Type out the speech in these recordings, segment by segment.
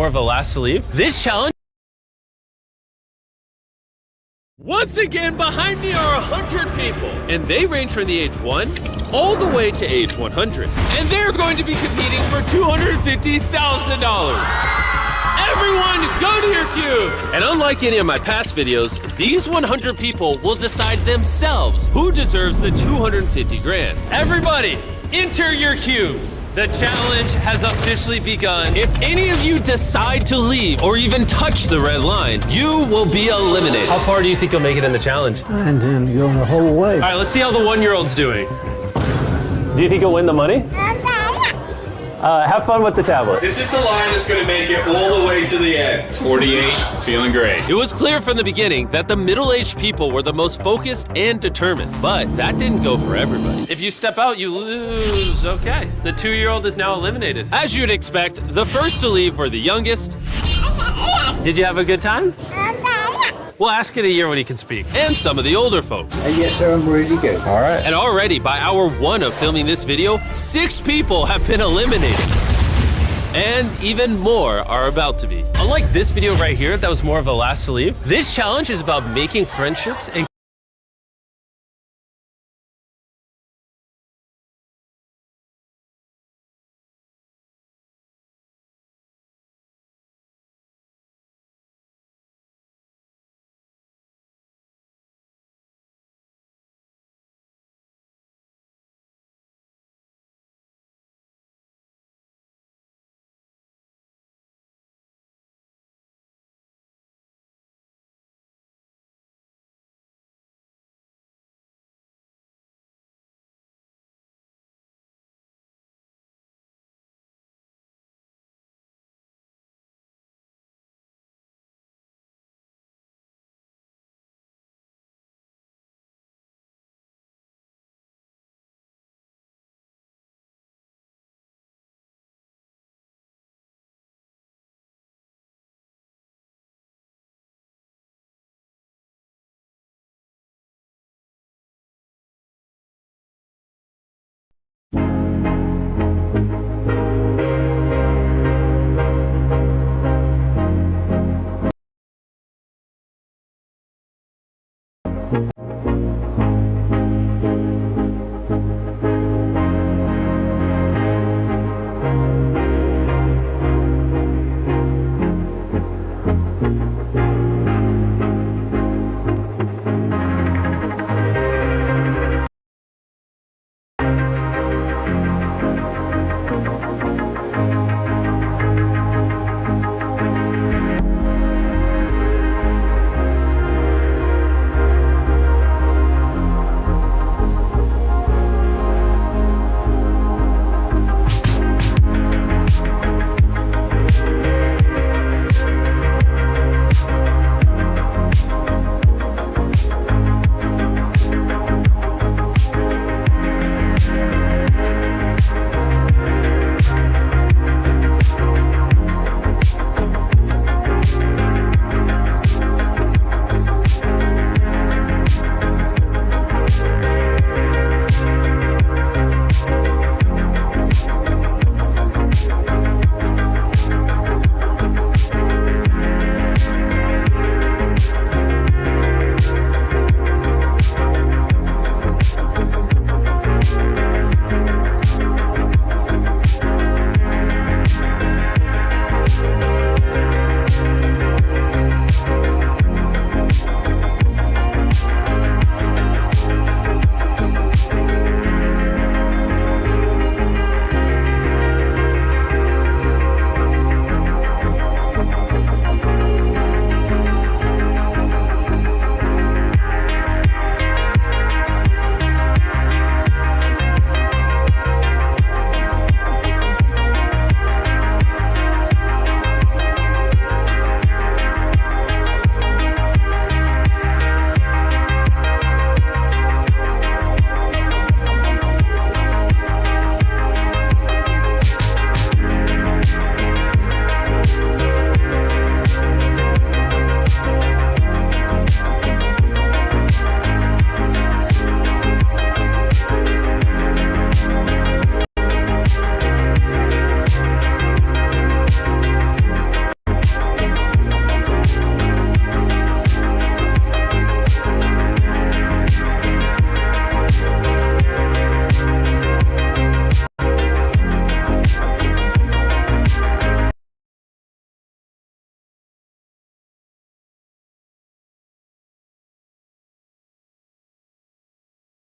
More of a last to leave. This challenge. Once again, behind me are 100 people, and they range from the age 1 all the way to age 100. And they're going to be competing for $250,000. Everyone, go to your cube! And unlike any of my past videos, these 100 people will decide themselves who deserves the 250 grand. Everybody, enter your cubes. The challenge has officially begun. If any of you decide to leave or even touch the red line, you will be eliminated. How far do you think you'll make it in the challenge? I intend to go the whole way. All right, let's see how the 1-year-old's doing. Do you think you'll win the money? Have fun with the tablet. This is the line that's going to make it all the way to the end. 48, feeling great. It was clear from the beginning that the middle-aged people were the most focused and determined, but that didn't go for everybody. If you step out, you lose. Okay, the 2-year-old is now eliminated. As you'd expect, the first to leave were the youngest. Did you have a good time? We'll ask in a year when he can speak. And some of the older folks. Yes, sir, I'm ready to go. All right. And already, by hour 1 of filming this video, 6 people have been eliminated. And even more are about to be. Unlike this video right here, that was more of a last to leave, this challenge is about making friendships and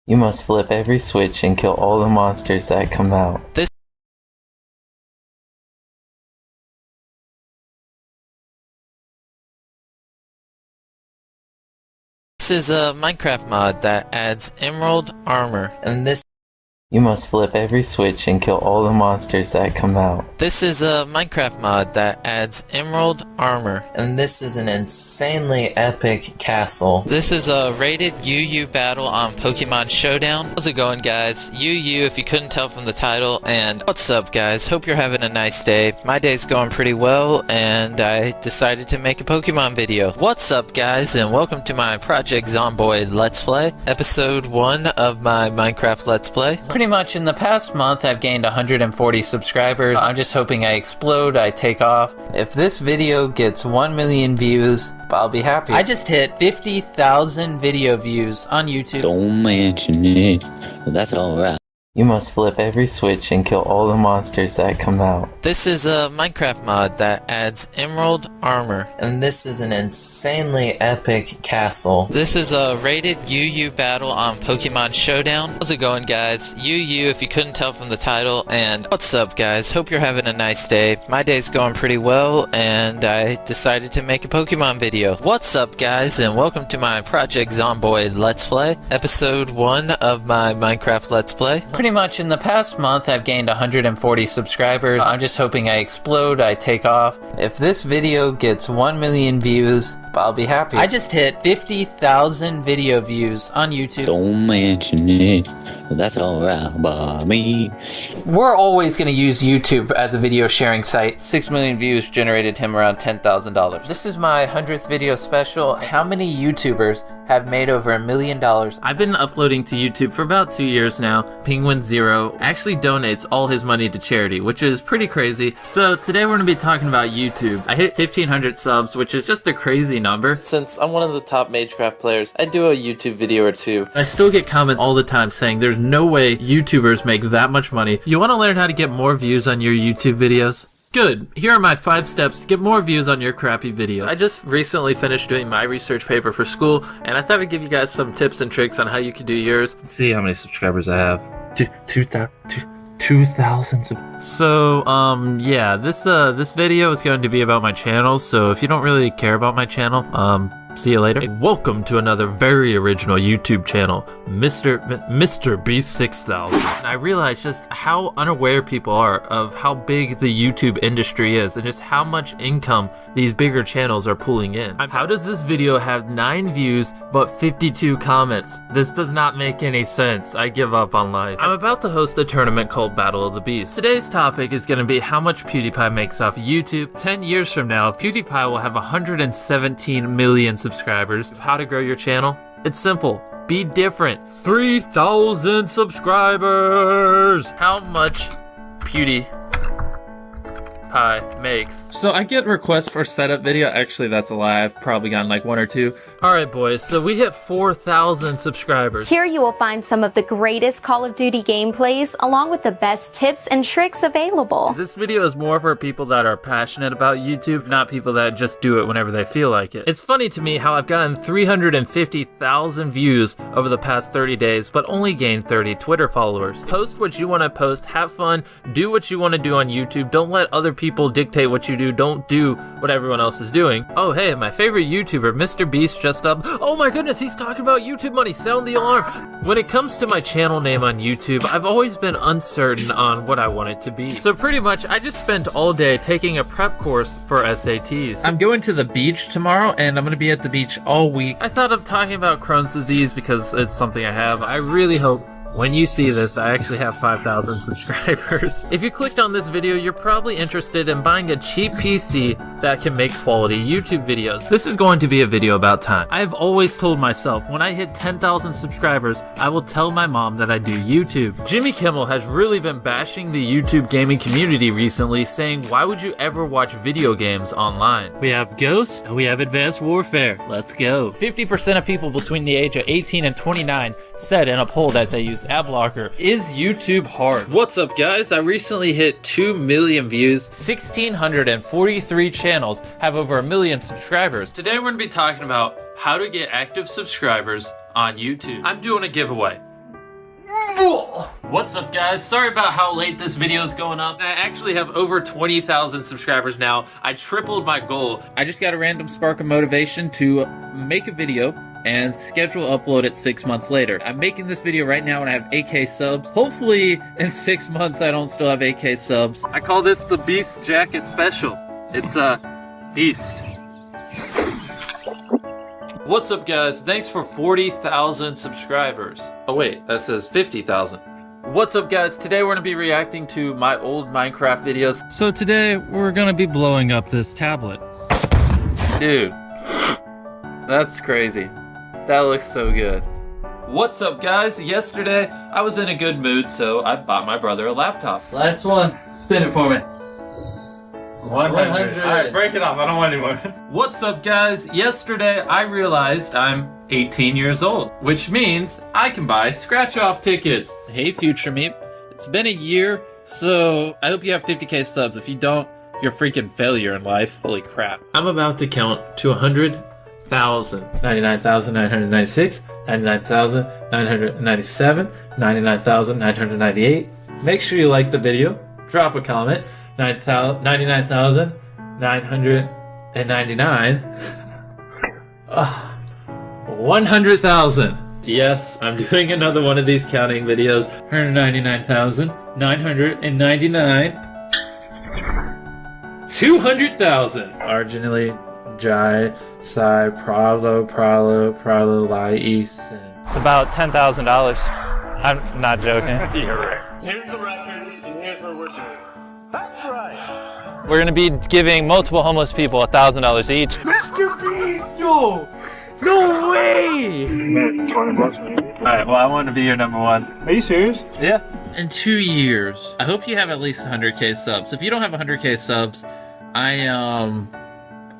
You must flip every switch and kill all the monsters that come out. This is a Minecraft mod that adds emerald armor, and this You must flip every switch and kill all the monsters that come out. This is a Minecraft mod that adds emerald armor, and this is an insanely epic castle. This is a rated UU battle on Pokemon Showdown. How's it going, guys? UU, if you couldn't tell from the title, and what's up, guys? Hope you're having a nice day. My day's going pretty well, and I decided to make a Pokemon video. What's up, guys, and welcome to my Project Zomboid Let's Play, episode 1 of my Minecraft Let's Play. Pretty much in the past month I've gained 140 subscribers. I'm just hoping I explode, I take off. If this video gets 1 million views, I'll be happy. I just hit 50,000 video views on YouTube. Don't mention it. That's alright. You must flip every switch and kill all the monsters that come out. This is a Minecraft mod that adds emerald armor, and this is an insanely epic castle. This is a rated UU battle on Pokemon Showdown. How's it going, guys? UU, if you couldn't tell from the title, and what's up, guys? Hope you're having a nice day. My day's going pretty well, and I decided to make a Pokemon video. What's up, guys, and welcome to my Project Zomboid Let's Play, episode 1 of my Minecraft Let's Play. Pretty much in the past month I've gained 140 subscribers. I'm just hoping I explode, I take off. If this video gets 1 million views, I'll be happy. I just hit 50,000 video views on YouTube. Don't mention it. That's alright by me. We're always going to use YouTube as a video sharing site. 6 million views generated him around $10,000. This is my 100th video special. How many YouTubers have made over $1 million? I've been uploading to YouTube for about 2 years now. Penguin Zero actually donates all his money to charity, which is pretty crazy. So today we're going to be talking about YouTube. I hit 1,500 subs, which is just a crazy number. Since I'm one of the top Magecraft players, I do a YouTube video or two. I still get comments all the time saying there's no way YouTubers make that much money. You want to learn how to get more views on your YouTube videos? Good. Here are my 5 steps to get more views on your crappy video. I just recently finished doing my research paper for school, and I thought I'd give you guys some tips and tricks on how you can do yours. Let's see how many subscribers I have. 2,000. So, yeah, this video is going to be about my channel, so if you don't really care about my channel, see you later. And welcome to another very original YouTube channel, Mr. Beast 6000. I realize just how unaware people are of how big the YouTube industry is and just how much income these bigger channels are pulling in. How does this video have 9 views but 52 comments? This does not make any sense. I give up on life. I'm about to host a tournament called Battle of the Beast. Today's topic is going to be how much PewDiePie makes off of YouTube. 10 years from now, PewDiePie will have 117 million subscribers. How to grow your channel? It's simple. Be different. 3,000 subscribers! How much PewDiePie makes? So I get requests for setup video. Actually, that's a lie. I've probably gotten like 1 or 2. Alright, boys, so we hit 4,000 subscribers. Here you will find some of the greatest Call of Duty gameplays, along with the best tips and tricks available. This video is more for people that are passionate about YouTube, not people that just do it whenever they feel like it. It's funny to me how I've gotten 350,000 views over the past 30 days, but only gained 30 Twitter followers. Post what you want to post, have fun, do what you want to do on YouTube. Don't let other people dictate what you do. Don't do what everyone else is doing. Oh, hey, my favorite YouTuber, Mr. Beast, just up. Oh my goodness, he's talking about YouTube money. Sound the alarm. When it comes to my channel name on YouTube, I've always been uncertain on what I want it to be. So pretty much, I just spent all day taking a prep course for SATs. I'm going to the beach tomorrow, and I'm going to be at the beach all week. I thought of talking about Crohn's disease because it's something I have. I really hope when you see this, I actually have 5,000 subscribers. If you clicked on this video, you're probably interested in buying a cheap PC that can make quality YouTube videos. This is going to be a video about time. I've always told myself when I hit 10,000 subscribers, I will tell my mom that I do YouTube. Jimmy Kimmel has really been bashing the YouTube gaming community recently, saying, why would you ever watch video games online? We have Ghosts and we have Advanced Warfare. Let's go. 50% of people between the age of 18 and 29 said in a poll that they use ad blocker. Is YouTube hard? What's up, guys? I recently hit 2 million views. 1,643 channels have over 1 million subscribers. Today we're going to be talking about how to get active subscribers on YouTube. I'm doing a giveaway. What's up, guys? Sorry about how late this video is going up. I actually have over 20,000 subscribers now. I tripled my goal. I just got a random spark of motivation to make a video and schedule upload it 6 months later. I'm making this video right now and I have 8K subs. Hopefully in 6 months I don't still have 8K subs. I call this the Beast Jacket Special. It's a beast. What's up, guys? Thanks for 40,000 subscribers. Oh wait, that says 50,000. What's up, guys? Today we're gonna be reacting to my old Minecraft videos. So today we're gonna be blowing up this tablet. Dude, that's crazy. That looks so good. What's up, guys? Yesterday I was in a good mood, so I bought my brother a laptop. Last one, spin it for me. 100. Alright, break it off. I don't want any more. What's up, guys? Yesterday I realized I'm 18 years old, which means I can buy scratch-off tickets. Hey, Future Me, it's been a year, so I hope you have 50K subs. If you don't, you're a freaking failure in life. Holy crap. I'm about to count to 100,000. 99,996, 99,997, 99,998. Make sure you like the video, drop a comment. 99,999. 100,000. Yes, I'm doing another one of these counting videos. 199,999. 200,000. Originally, Jai, Sai, Pralo, Lai, East. It's about $10,000. I'm not joking. You're right. Here's the record, and here's what we're doing. That's right. We're gonna be giving multiple homeless people $1,000 each. Mr. Beast, yo! No way! Alright, well, I want to be your number one. Are you serious? Yeah. In 2 years, I hope you have at least 100K subs. If you don't have 100K subs, I'm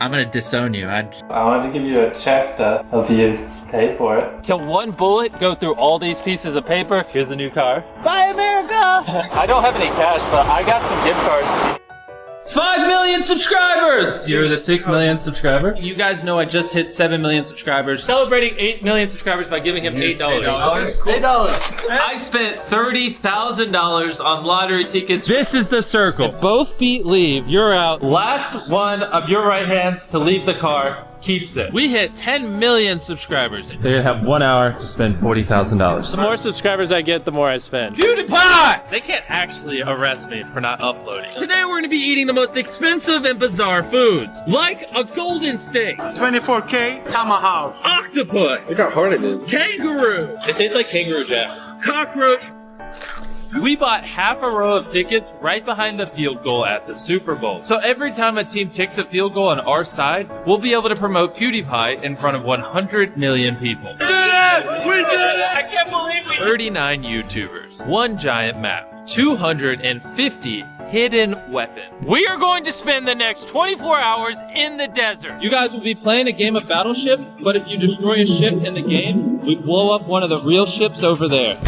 gonna disown you. I wanted to give you a check to help you pay for it. Kill one bullet, go through all these pieces of paper. Here's a new car. Buy America! I don't have any cash, but I got some gift cards. 5 million subscribers! You're the 6 million subscriber. You guys know I just hit 7 million subscribers. Celebrating 8 million subscribers by giving him $8. $8. I spent $30,000 on lottery tickets. This is the circle. If both feet leave, you're out. Last one of your right hands to leave the car keeps it. We hit 10 million subscribers. They're gonna have 1 hour to spend $40,000. The more subscribers I get, the more I spend. PewDiePie! They can't actually arrest me for not uploading. Today we're gonna be eating the most expensive and bizarre foods, like a golden steak, 24K tomahawk. octopus, Look how hard it is. kangaroo. It tastes like kangaroo jack. Cockroach. We bought half a row of tickets right behind the field goal at the Super Bowl. So every time a team kicks a field goal on our side, we'll be able to promote PewDiePie in front of 100 million people. We did it! We did it! I can't believe we 39 YouTubers, 1 giant map, 250 hidden weapons. We are going to spend the next 24 hours in the desert. You guys will be playing a game of Battleship, but if you destroy a ship in the game, we blow up one of the real ships over there.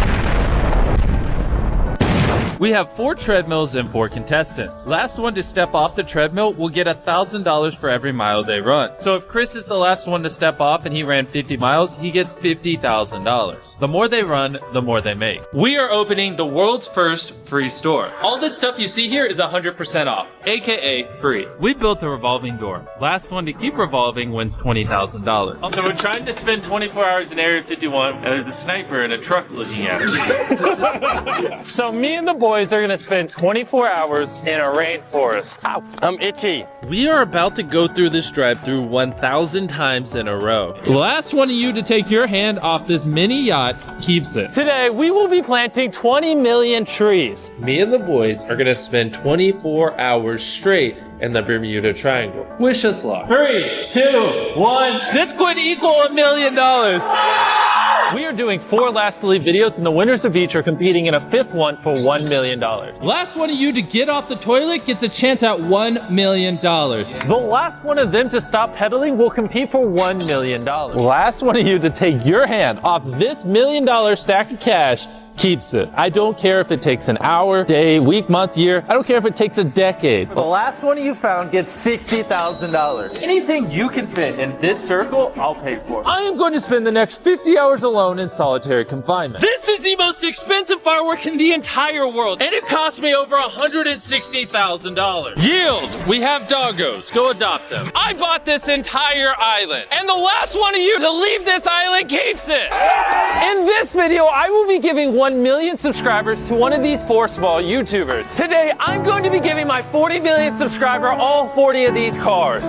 We have 4 treadmills and 4 contestants. Last one to step off the treadmill will get $1,000 for every mile they run. So if Chris is the last one to step off and he ran 50 miles, he gets $50,000. The more they run, the more they make. We are opening the world's first free store. All this stuff you see here is 100% off, aka free. We built a revolving door. Last one to keep revolving wins $20,000. So we're trying to spend 24 hours in Area 51, and there's a sniper in a truck looking at us. So me and the boys are gonna spend 24 hours in a rainforest. Ow, I'm itchy. We are about to go through this drive-through 1,000 times in a row. The last one of you to take your hand off this mini yacht keeps it. Today, we will be planting 20 million trees. Me and the boys are gonna spend 24 hours straight in the Bermuda Triangle. Wish us luck. 3, 2, 1. This could equal $1 million. We are doing 4 last to leave videos, and the winners of each are competing in a 5th one for $1 million. Last one of you to get off the toilet gets a chance at $1 million. The last one of them to stop pedaling will compete for $1 million. Last one of you to take your hand off this $1 million stack of cash keeps it. I don't care if it takes an hour, day, week, month, year. I don't care if it takes a decade. The last one you found gets $60,000. Anything you can fit in this circle, I'll pay for. I am going to spend the next 50 hours alone in solitary confinement. This is the most expensive firework in the entire world, and it cost me over $160,000. Yield! We have doggos. Go adopt them. I bought this entire island, and the last one of you to leave this island keeps it. In this video, I will be giving 1 million subscribers to one of these 4 small YouTubers. Today, I'm going to be giving my 40 million subscriber all 40 of these cars.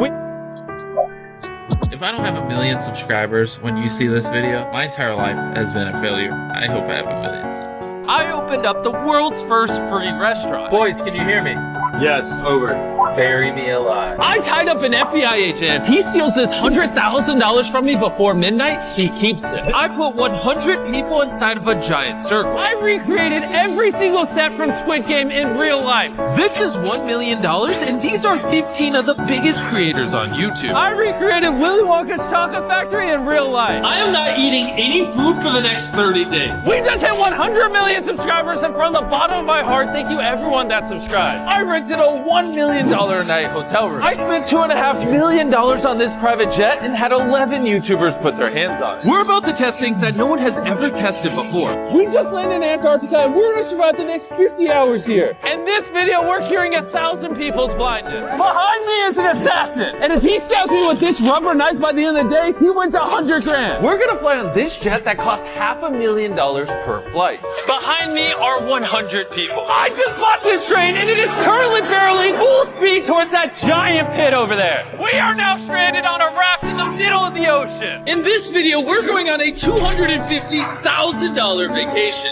If I don't have 1 million subscribers when you see this video, my entire life has been a failure. I hope I have 1 million subs. I opened up the world's first free restaurant. Boys, can you hear me? Yes, over. Bury me alive. I tied up an FBI agent. If he steals this $100,000 from me before midnight, he keeps it. I put 100 people inside of a giant circle. I recreated every single set from Squid Game in real life. This is $1 million, and these are 15 of the biggest creators on YouTube. I recreated Willy Wonka's chocolate factory in real life. I am not eating any food for the next 30 days. We just hit 100 million subscribers, and from the bottom of my heart, thank you everyone that subscribed. I rented a $1 million a night hotel room. I spent $2.5 million on this private jet and had 11 YouTubers put their hands on it. We're about to test things that no one has ever tested before. We just landed in Antarctica and we're gonna survive the next 50 hours here. In this video, we're curing 1,000 people's blindness. Behind me is an assassin. And if he stabs me with this rubber knife by the end of the day, he wins 100 grand. We're gonna fly on this jet that costs $500,000 per flight. Behind me are 100 people. I just bought this train and it is currently barreling full speed towards that giant pit over there. We are now stranded on a raft in the middle of the ocean. In this video, we're going on a $250,000 vacation.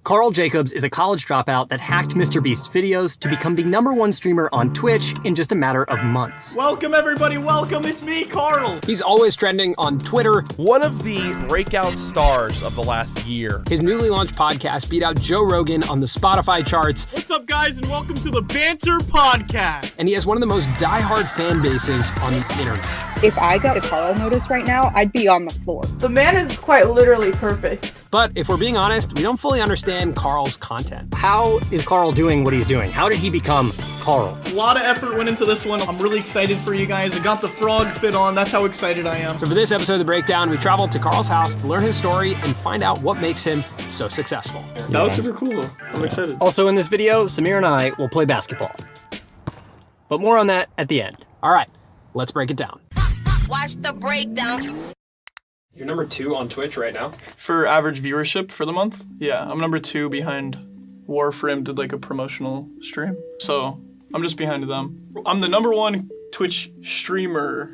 Carl Jacobs is a college dropout that hacked MrBeast's videos to become the #1 streamer on Twitch in just a matter of months. Welcome everybody, welcome, it's me, Carl! He's always trending on Twitter. One of the breakout stars of the last year. His newly launched podcast beat out Joe Rogan on the Spotify charts. What's up guys and welcome to the Banter Podcast! And he has one of the most diehard fan bases on the internet. If I got a Carl notice right now, I'd be on the floor. The man is quite literally perfect. But if we're being honest, we don't fully understand Carl's content. How is Carl doing what he's doing? How did he become Carl? A lot of effort went into this one. I'm really excited for you guys. I got the frog fit on. That's how excited I am. So for this episode of The Breakdown, we traveled to Carl's house to learn his story and find out what makes him so successful. That was super cool. I'm excited. Also in this video, Samir and I will play basketball. But more on that at the end. All right, let's break it down. Watch the breakdown. You're #2 on Twitch right now. For average viewership for the month? Yeah, I'm #2 behind Warframe did like a promotional stream. So I'm just behind them. I'm the #1 Twitch streamer.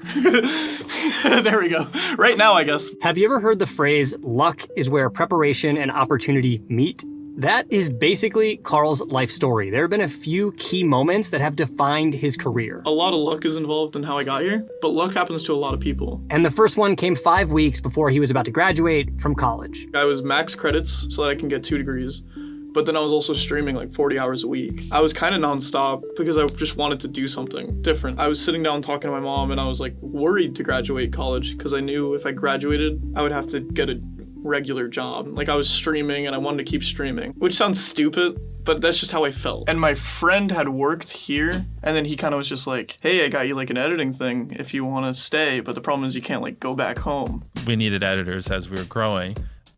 There we go. Right now, I guess. Have you ever heard the phrase, luck is where preparation and opportunity meet? That is basically Carl's life story. There have been a few key moments that have defined his career. A lot of luck is involved in how I got here, but luck happens to a lot of people. And the first one came 5 weeks before he was about to graduate from college. I was max credits so that I can get 2 degrees. But then I was also streaming like 40 hours a week. I was kind of nonstop because I just wanted to do something different. I was sitting down talking to my mom and I was like worried to graduate college because I knew if I graduated, I would have to get a regular job. Like I was streaming and I wanted to keep streaming, which sounds stupid, but that's just how I felt. And my friend had worked here and then he kind of was just like, hey, I got you like an editing thing if you want to stay, but the problem is you can't like go back home. We needed editors as we were growing.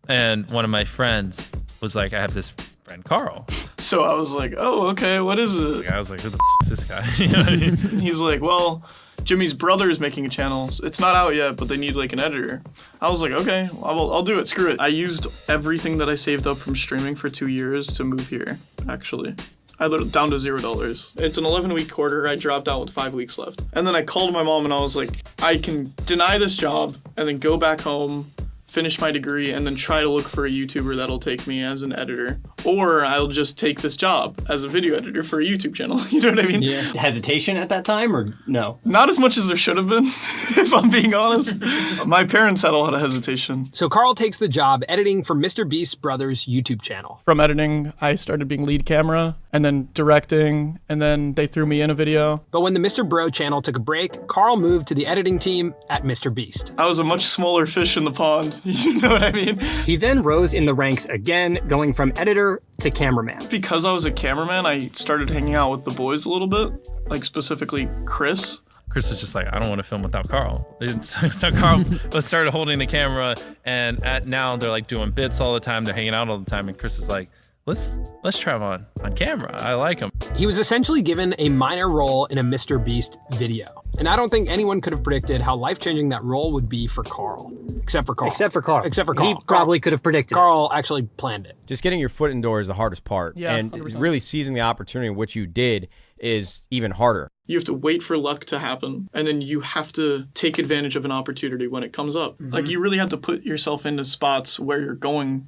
And one of my friends was like, I have this friend Carl. So I was like, oh, okay, what is it? I was like, who the is this guy? You know what I mean? He's like, well, Jimmy's brother is making a channel. It's not out yet, but they need like an editor. I was like, okay, I'll do it, screw it. I used everything that I saved up from streaming for 2 years to move here, actually. I lit it down to $0. It's an 11-week quarter. I dropped out with 5 weeks left. And then I called my mom and I was like, I can deny this job and then go back home finish my degree and then try to look for a YouTuber that'll take me as an editor. Or I'll just take this job as a video editor for a YouTube channel. You know what I mean? Yeah. Hesitation at that time or no? Not as much as there should have been, if I'm being honest. My parents had a lot of hesitation. So Carl takes the job editing for Mr. Beast Brothers YouTube channel. From editing, I started being lead camera and then directing, and then they threw me in a video. But when the Mr. Bro channel took a break, Carl moved to the editing team at Mr. Beast. I was a much smaller fish in the pond. You know what I mean? He then rose in the ranks again, going from editor to cameraman. Because I was a cameraman, I started hanging out with the boys a little bit, like specifically Chris. Chris was just like, I don't want to film without Carl. So Carl started holding the camera, and now they're like doing bits all the time. They're hanging out all the time, and Chris is like, let's try him on camera. I like him. He was essentially given a minor role in a Mr. Beast video. And I don't think anyone could have predicted how life-changing that role would be for Carl. Except for Carl. He probably could have predicted Carl actually planned it. Just getting your foot in the door is the hardest part. Yeah, and 100%. really seizing the opportunity, which you did, is even harder. You have to wait for luck to happen, and then you have to take advantage of an opportunity when it comes up. Mm-hmm. Like, you really have to put yourself into spots where you're going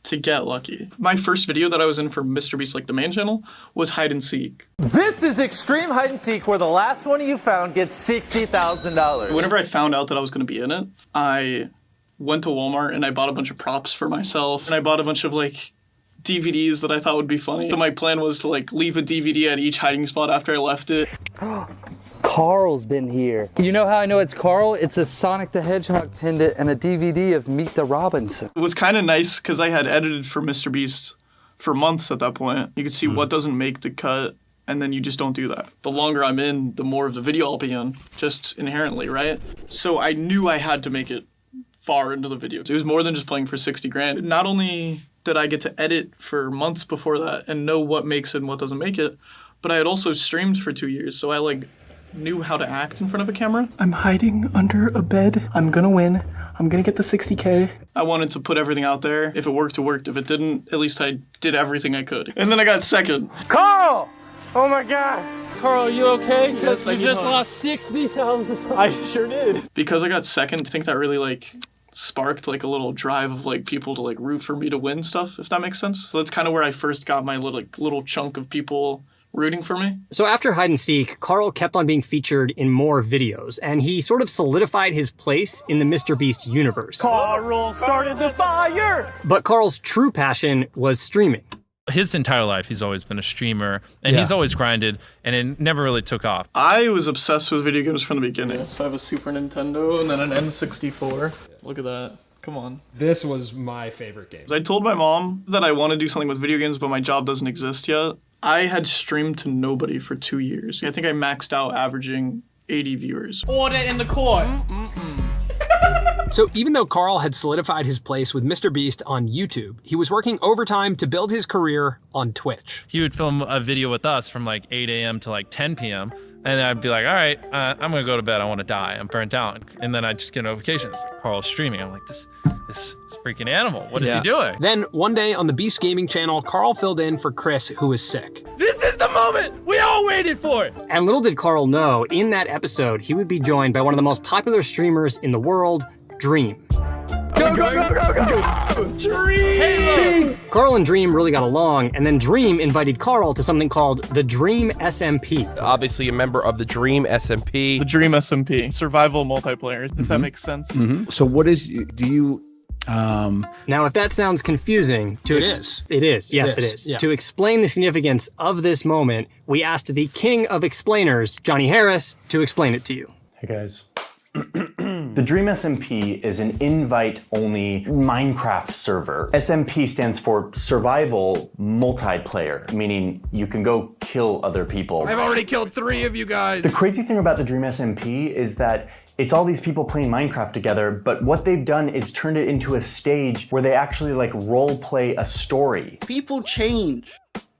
to get lucky. My first video that I was in for Mr. Beast, like the main channel, was hide and seek. This is extreme hide and seek where the last one you found gets $60,000. Whenever I found out that I was going to be in it, I went to Walmart and I bought a bunch of props for myself, and I bought a bunch of like DVDs that I thought would be funny. So my plan was to like leave a DVD at each hiding spot after I left it. Carl's been here. You know how I know it's Carl? It's a Sonic the Hedgehog pendant and a DVD of Meet the Robinson. It was kind of nice because I had edited for Mr. Beast for months at that point. You could see what doesn't make the cut, and then you just don't do that. The longer I'm in, the more of the video I'll be in, just inherently, right? So I knew I had to make it far into the videos. It was more than just playing for 60 grand. Not only did I get to edit for months before that and know what makes it and what doesn't make it, but I had also streamed for 2 years, so I like knew how to act in front of a camera. I'm hiding under a bed. I'm gonna win. I'm gonna get the 60K. I wanted to put everything out there. If it worked, it worked. If it didn't, at least I did everything I could. And then I got second. Carl! Oh my God! Carl, you okay? Because Yes, you just lost 60,000. I sure did. Because I got second, I think that really like sparked like a little drive of like people to like root for me to win stuff, if that makes sense. So that's kind of where I first got my little chunk of people rooting for me. So after hide and seek, Carl kept on being featured in more videos, and he sort of solidified his place in the Mr. Beast universe. Carl started the fire! But Carl's true passion was streaming. His entire life, he's always been a streamer, and he's always grinded, and it never really took off. I was obsessed with video games from the beginning. So I have a Super Nintendo and then an N64. Look at that. Come on. This was my favorite game. I told my mom that I want to do something with video games, but my job doesn't exist yet. I had streamed to nobody for 2 years. I think I maxed out averaging 80 viewers. Order in the court. So even though Carl had solidified his place with Mr. Beast on YouTube, he was working overtime to build his career on Twitch. He would film a video with us from like 8 a.m. to like 10 p.m. And then I'd be like, all right, I'm gonna go to bed. I want to die. I'm burnt out. And then I just get notifications. Carl's streaming. I'm like, this freaking animal. What is he doing? Then one day on the Beast Gaming channel, Carl filled in for Chris, who was sick. This is the moment we all waited for! And little did Carl know, in that episode, he would be joined by one of the most popular streamers in the world, Dream. Go! Dream! Carl and Dream really got along, and then Dream invited Carl to something called the Dream SMP. Obviously a member of the Dream SMP. The Dream SMP, survival multiplayer, if that makes sense. So what is, do you, Now, if that sounds confusing, It is. It is. Yes, it is. Yeah. To explain the significance of this moment, we asked the king of explainers, Johnny Harris, to explain it to you. Hey guys. The Dream SMP is an invite-only Minecraft server. SMP stands for Survival Multiplayer, meaning you can go kill other people. I've already killed 3 of you guys. The crazy thing about the Dream SMP is that it's all these people playing Minecraft together, but what they've done is turned it into a stage where they actually like role play a story. People change.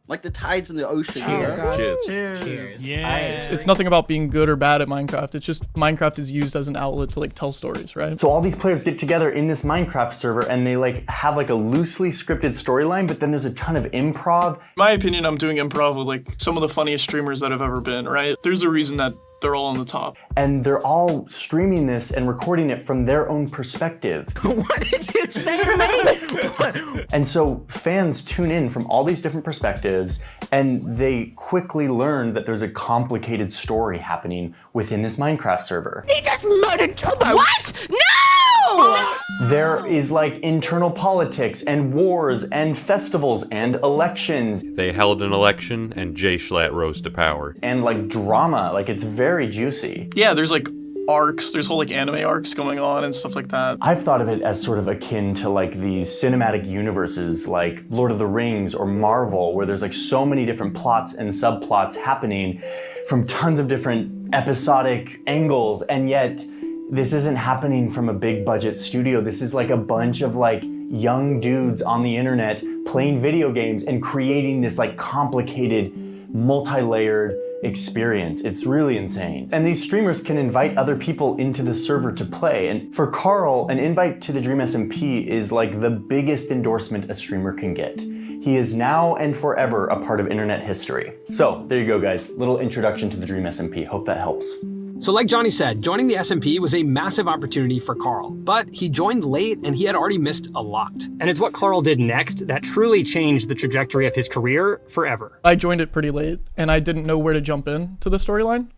Like the tides in the ocean. Cheers. Yeah. It's nothing about being good or bad at Minecraft. It's just Minecraft is used as an outlet to like tell stories, right? So all these players get together in this Minecraft server and they like have like a loosely scripted storyline, but then there's a ton of improv. In my opinion, I'm doing improv with like some of the funniest streamers that have ever been, right? There's a reason that they're all on the top. And they're all streaming this and recording it from their own perspective. What did you say to me? And so fans tune in from all these different perspectives, and they quickly learn that there's a complicated story happening within this Minecraft server. He just murdered Turbo. What? No! There is like internal politics and wars and festivals and elections. They held an election and Jay Schlatt rose to power. And like drama, like it's very juicy. Yeah, there's like arcs, there's whole like anime arcs going on and stuff like that. I've thought of it as sort of akin to like these cinematic universes like Lord of the Rings or Marvel, where there's like so many different plots and subplots happening from tons of different episodic angles, and yet this isn't happening from a big budget studio. This is like a bunch of like young dudes on the internet playing video games and creating this like complicated, multi-layered experience. It's really insane. And these streamers can invite other people into the server to play. And for Carl, an invite to the Dream SMP is like the biggest endorsement a streamer can get. He is now and forever a part of internet history. So there you go, guys. Little introduction to the Dream SMP. Hope that helps. So like Johnny said, joining the SMP was a massive opportunity for Carl, but he joined late and he had already missed a lot. And it's what Carl did next that truly changed the trajectory of his career forever. I joined it pretty late, and I didn't know where to jump in to the storyline.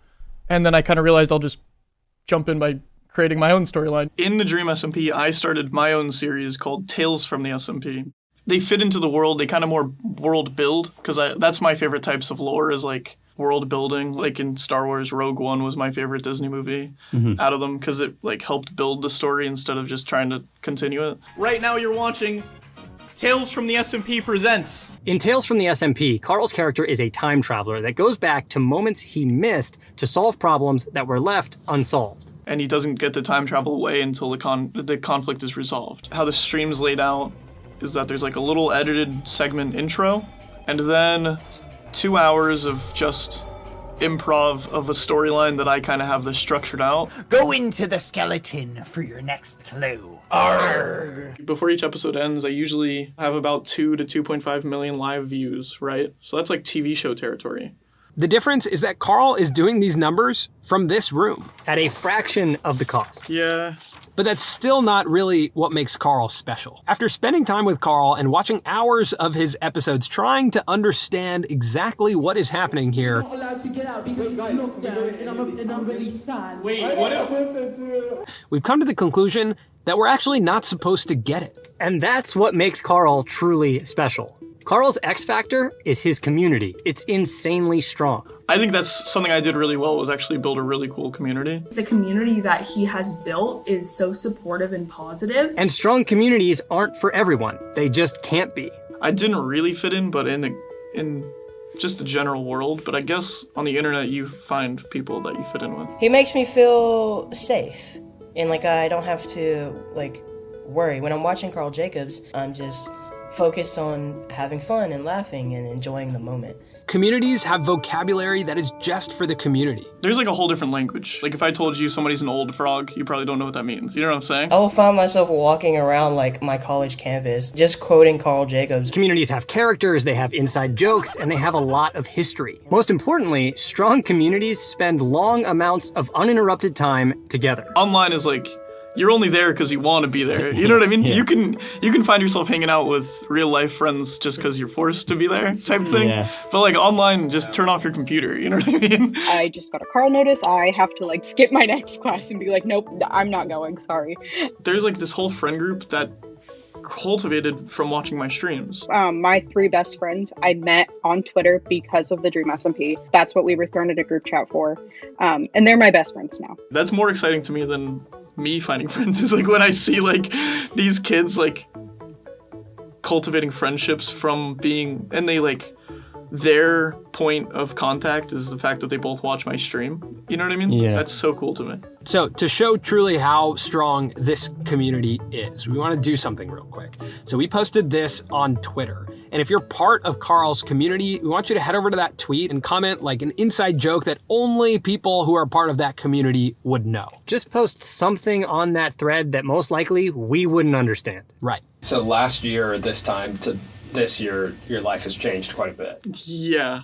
And then I kind of realized I'll just jump in by creating my own storyline. In the Dream SMP, I started my own series called Tales from the SMP. They fit into the world, they kind of more world build, because that's my favorite types of lore, is like world building. Like in Star Wars, Rogue One was my favorite Disney movie out of them, because it like helped build the story instead of just trying to continue it. Right now you're watching Tales from the SMP Presents. In Tales from the SMP, Carl's character is a time traveler that goes back to moments he missed to solve problems that were left unsolved. And he doesn't get to time travel away until the conflict is resolved. How the stream's laid out is that there's like a little edited segment intro, and then 2 hours of just improv of a storyline that I kind of have this structured out. Go into the skeleton for your next clue. Arrgh. Before each episode ends, I usually have about 2 to 2.5 million live views, right? So that's like TV show territory. The difference is that Carl is doing these numbers from this room. At a fraction of the cost. Yeah. But that's still not really what makes Carl special. After spending time with Carl and watching hours of his episodes trying to understand exactly what is happening here, I'm not allowed to get out because it's locked down and I'm really sad. Wait, what if... we've come to the conclusion that we're actually not supposed to get it. And that's what makes Carl truly special. Carl's X factor is his community. It's insanely strong. I think that's something I did really well, was actually build a really cool community. The community that he has built is so supportive and positive. And strong communities aren't for everyone. They just can't be. I didn't really fit in, but in just the general world, but I guess on the internet you find people that you fit in with. He makes me feel safe, and like I don't have to like worry. When I'm watching Karl Jacobs, I'm just focused on having fun and laughing and enjoying the moment. Communities have vocabulary that is just for the community. There's like a whole different language. Like if I told you somebody's an old frog, you probably don't know what that means. You know what I'm saying? I will find myself walking around like my college campus, just quoting Karl Jacobs. Communities have characters, they have inside jokes, and they have a lot of history. Most importantly, strong communities spend long amounts of uninterrupted time together. Online is like, you're only there because you want to be there. You know what I mean? Yeah. You can find yourself hanging out with real life friends just because you're forced to be there type thing. Yeah. But like online, just turn off your computer. You know what I mean? I just got a Carl notice. I have to like skip my next class and be like, nope, I'm not going. Sorry. There's like this whole friend group that cultivated from watching my streams. My 3 best friends I met on Twitter because of the Dream SMP. That's what we were thrown in a group chat for. And they're my best friends now. That's more exciting to me than me finding friends, is like when I see like these kids like cultivating friendships from being, and they like, their point of contact is the fact that they both watch my stream. You know what I mean? Yeah. That's so cool to me. So to show truly how strong this community is, we want to do something real quick. So we posted this on Twitter. And if you're part of Carl's community, we want you to head over to that tweet and comment like an inside joke that only people who are part of that community would know. Just post something on that thread that most likely we wouldn't understand. Right. So last year, this time to this year, your life has changed quite a bit. Yeah,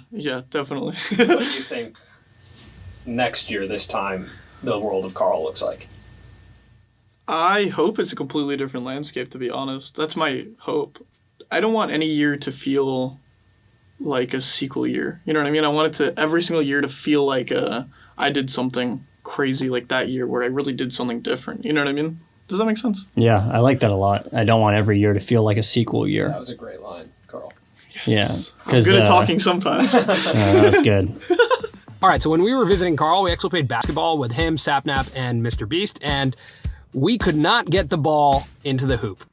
definitely. What do you think next year, this time, the world of Carl looks like? I hope it's a completely different landscape, to be honest. That's my hope. I don't want any year to feel like a sequel year. You know what I mean? I want it to, every single year, to feel like I did something crazy like that year where I really did something different. You know what I mean? Does that make sense? Yeah, I like that a lot. I don't want every year to feel like a sequel year. That was a great line, Carl. Yeah. I'm good at talking sometimes. That's good. All right, so when we were visiting Carl, we actually played basketball with him, Sapnap, and Mr. Beast, and we could not get the ball into the hoop.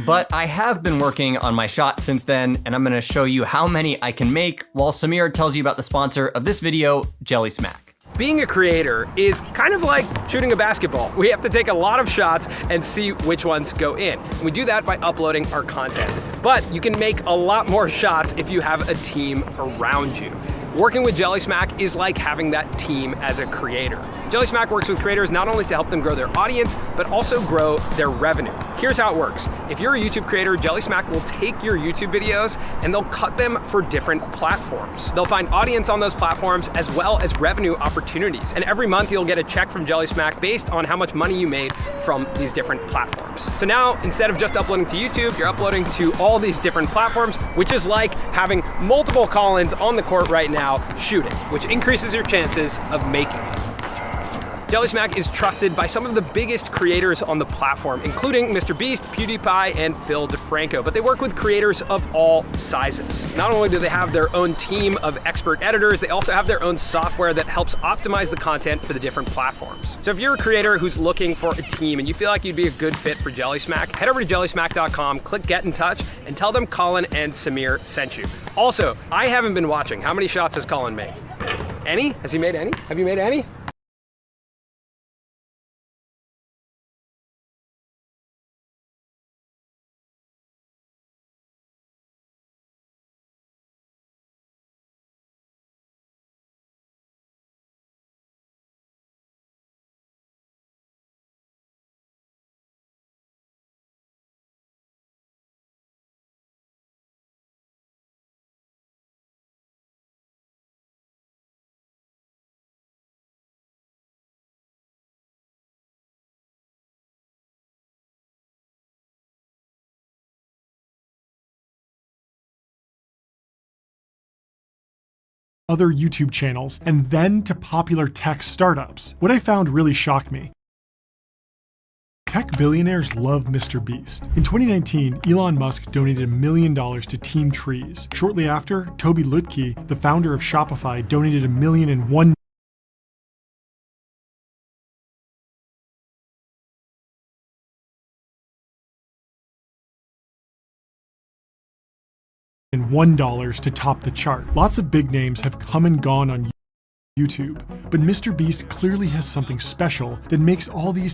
But I have been working on my shot since then, and I'm gonna show you how many I can make while Samir tells you about the sponsor of this video, Jelly Smack. Being a creator is kind of like shooting a basketball. We have to take a lot of shots and see which ones go in. We do that by uploading our content. But you can make a lot more shots if you have a team around you. Working with Jelly Smack is like having that team as a creator. Jelly Smack works with creators not only to help them grow their audience, but also grow their revenue. Here's how it works. If you're a YouTube creator, Jelly Smack will take your YouTube videos and they'll cut them for different platforms. They'll find audience on those platforms as well as revenue opportunities. And every month you'll get a check from Jelly Smack based on how much money you made from these different platforms. So now, instead of just uploading to YouTube, you're uploading to all these different platforms, which is like having multiple Collins on the court right now shooting, which increases your chances of making it. Jelly Smack is trusted by some of the biggest creators on the platform, including Mr. Beast, PewDiePie, and Phil DeFranco, but they work with creators of all sizes. Not only do they have their own team of expert editors, they also have their own software that helps optimize the content for the different platforms. So if you're a creator who's looking for a team and you feel like you'd be a good fit for Jelly Smack, head over to jellysmack.com, click Get in Touch, and tell them Colin and Samir sent you. Also, I haven't been watching. How many shots has Colin made? Any? Has he made any? Have you made any? Other YouTube channels, and then to popular tech startups. What I found really shocked me. Tech billionaires love Mr. Beast. In 2019, Elon Musk donated $1 million to Team Trees. Shortly after, Toby Lutke, the founder of Shopify, donated $1 million in $1 to top the chart. Lots of big names have come and gone on YouTube, but Mr. Beast clearly has something special that makes all these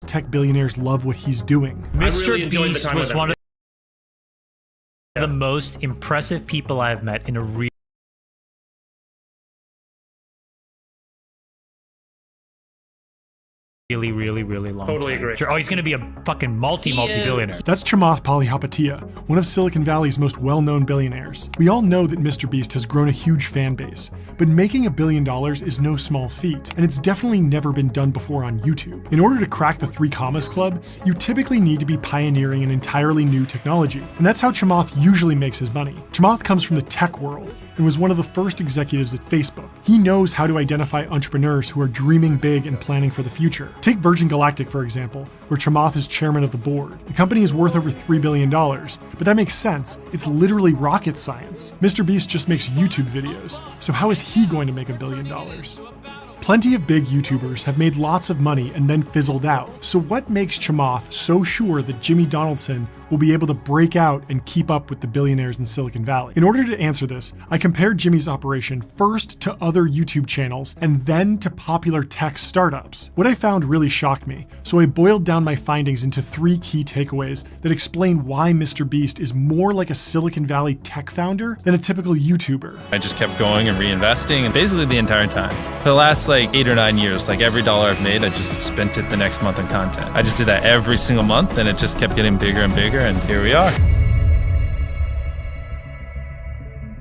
tech billionaires love what he's doing. Mr. Beast was one of the most impressive people I've met in a really long Totally time. agree. Sure. Oh, he's gonna be a fucking multi-billionaire. That's Chamath Palihapitiya, one of Silicon Valley's most well-known billionaires. We all know that Mr. Beast has grown a huge fan base, but making $1 billion is no small feat, and it's definitely never been done before on YouTube. In order to crack the 3 Commas Club, you typically need to be pioneering an entirely new technology, and that's how Chamath usually makes his money. Chamath comes from the tech world, and was one of the first executives at Facebook. He knows how to identify entrepreneurs who are dreaming big and planning for the future. Take Virgin Galactic, for example, where Chamath is chairman of the board. The company is worth over $3 billion, but that makes sense. It's literally rocket science. Mr. Beast just makes YouTube videos, so how is he going to make $1 billion? Plenty of big YouTubers have made lots of money and then fizzled out. So what makes Chamath so sure that Jimmy Donaldson will be able to break out and keep up with the billionaires in Silicon Valley? In order to answer this, I compared Jimmy's operation first to other YouTube channels and then to popular tech startups. What I found really shocked me, so I boiled down my findings into 3 key takeaways that explain why Mr. Beast is more like a Silicon Valley tech founder than a typical YouTuber. I just kept going and reinvesting, and basically the entire time. For the last like 8 or 9 years, like every dollar I've made, I just spent it the next month on content. I just did that every single month, and it just kept getting bigger and bigger, and here we are.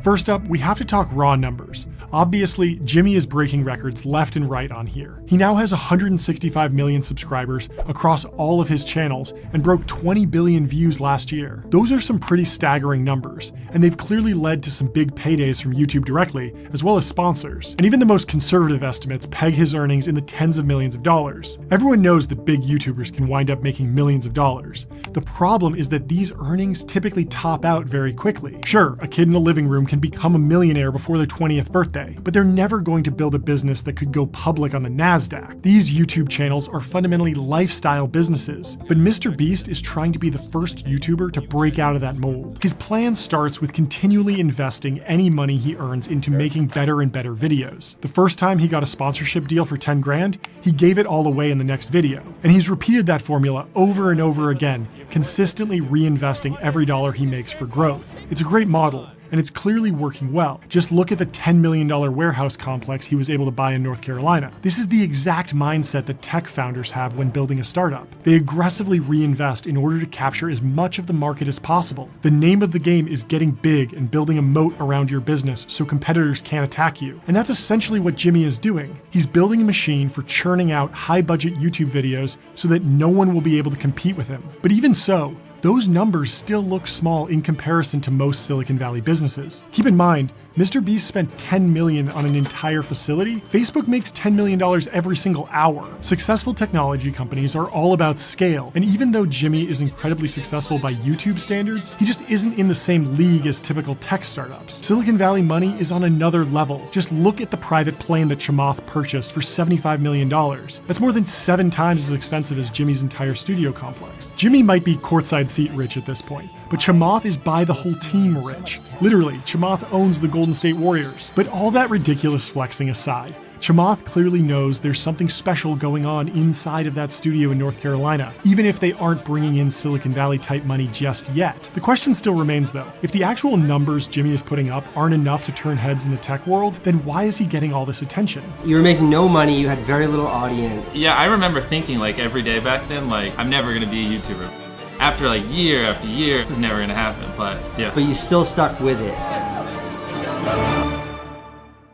First up, we have to talk raw numbers. Obviously, Jimmy is breaking records left and right on here. He now has 165 million subscribers across all of his channels and broke 20 billion views last year. Those are some pretty staggering numbers, and they've clearly led to some big paydays from YouTube directly, as well as sponsors. And even the most conservative estimates peg his earnings in the tens of millions of dollars. Everyone knows that big YouTubers can wind up making millions of dollars. The problem is that these earnings typically top out very quickly. Sure, a kid in a living room can become a millionaire before their 20th birthday, but they're never going to build a business that could go public on the NASDAQ. These YouTube channels are fundamentally lifestyle businesses, but MrBeast is trying to be the first YouTuber to break out of that mold. His plan starts with continually investing any money he earns into making better and better videos. The first time he got a sponsorship deal for 10 grand, he gave it all away in the next video. And he's repeated that formula over and over again, consistently reinvesting every dollar he makes for growth. It's a great model, and it's clearly working well. Just look at the $10 million warehouse complex he was able to buy in North Carolina. This is the exact mindset that tech founders have when building a startup. They aggressively reinvest in order to capture as much of the market as possible. The name of the game is getting big and building a moat around your business so competitors can't attack you. And that's essentially what Jimmy is doing. He's building a machine for churning out high-budget YouTube videos so that no one will be able to compete with him. But even so, those numbers still look small in comparison to most Silicon Valley businesses. Keep in mind, MrBeast spent $10 million on an entire facility. Facebook makes $10 million every single hour. Successful technology companies are all about scale, and even though Jimmy is incredibly successful by YouTube standards, he just isn't in the same league as typical tech startups. Silicon Valley money is on another level. Just look at the private plane that Chamath purchased for $75 million. That's more than 7 times as expensive as Jimmy's entire studio complex. Jimmy might be courtside seat rich at this point, but Chamath is by the whole team rich. Literally, Chamath owns the Golden State Warriors. But all that ridiculous flexing aside, Chamath clearly knows there's something special going on inside of that studio in North Carolina, even if they aren't bringing in Silicon Valley type money just yet. The question still remains though, if the actual numbers Jimmy is putting up aren't enough to turn heads in the tech world, then why is he getting all this attention? You were making no money, you had very little audience. Yeah, I remember thinking like every day back then, like I'm never gonna be a YouTuber. After like year after year, this is never gonna happen, but yeah. But you still stuck with it.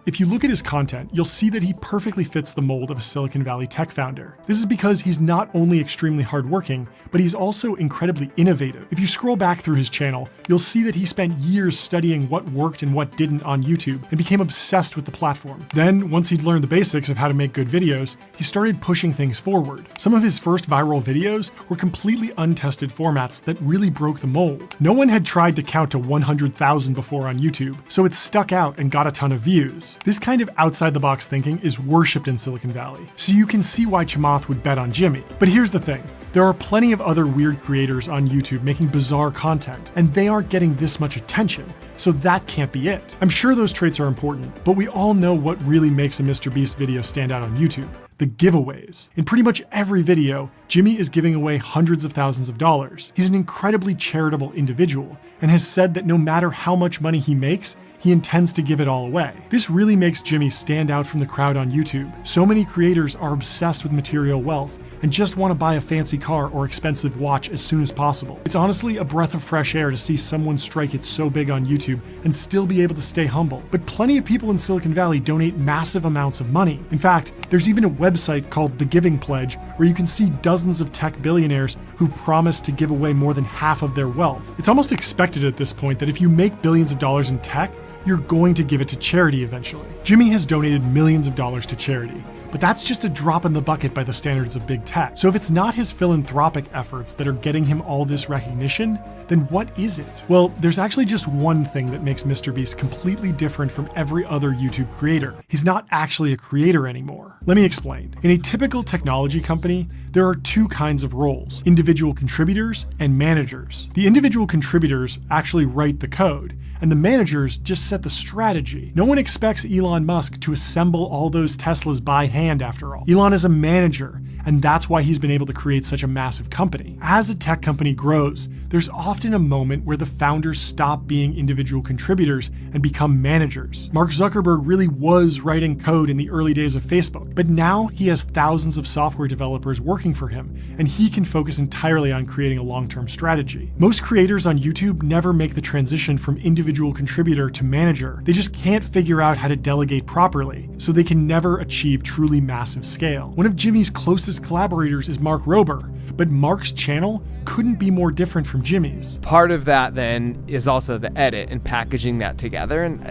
If you look at his content, you'll see that he perfectly fits the mold of a Silicon Valley tech founder. This is because he's not only extremely hardworking, but he's also incredibly innovative. If you scroll back through his channel, you'll see that he spent years studying what worked and what didn't on YouTube and became obsessed with the platform. Then, once he'd learned the basics of how to make good videos, he started pushing things forward. Some of his first viral videos were completely untested formats that really broke the mold. No one had tried to count to 100,000 before on YouTube, so it stuck out and got a ton of views. This kind of outside-the-box thinking is worshipped in Silicon Valley, so you can see why Chamath would bet on Jimmy. But here's the thing. There are plenty of other weird creators on YouTube making bizarre content, and they aren't getting this much attention, so that can't be it. I'm sure those traits are important, but we all know what really makes a MrBeast video stand out on YouTube. The giveaways. In pretty much every video, Jimmy is giving away hundreds of thousands of dollars. He's an incredibly charitable individual, and has said that no matter how much money he makes, he intends to give it all away. This really makes Jimmy stand out from the crowd on YouTube. So many creators are obsessed with material wealth and just want to buy a fancy car or expensive watch as soon as possible. It's honestly a breath of fresh air to see someone strike it so big on YouTube and still be able to stay humble. But plenty of people in Silicon Valley donate massive amounts of money. In fact, there's even a website called The Giving Pledge where you can see dozens of tech billionaires who've promised to give away more than half of their wealth. It's almost expected at this point that if you make billions of dollars in tech, you're going to give it to charity eventually. Jimmy has donated millions of dollars to charity, but that's just a drop in the bucket by the standards of big tech. So if it's not his philanthropic efforts that are getting him all this recognition, then what is it? Well, there's actually just one thing that makes MrBeast completely different from every other YouTube creator. He's not actually a creator anymore. Let me explain. In a typical technology company, there are 2 kinds of roles: individual contributors and managers. The individual contributors actually write the code, and the managers just set the strategy. No one expects Elon Musk to assemble all those Teslas by hand after all. Elon is a manager, and that's why he's been able to create such a massive company. As a tech company grows, there's often a moment where the founders stop being individual contributors and become managers. Mark Zuckerberg really was writing code in the early days of Facebook, but now he has thousands of software developers working for him, and he can focus entirely on creating a long-term strategy. Most creators on YouTube never make the transition from individual contributor to manager. They just can't figure out how to delegate properly, so they can never achieve truly massive scale. One of Jimmy's closest collaborators is Mark Rober, but Mark's channel couldn't be more different from Jimmy's. Part of that then is also the edit and packaging that together, and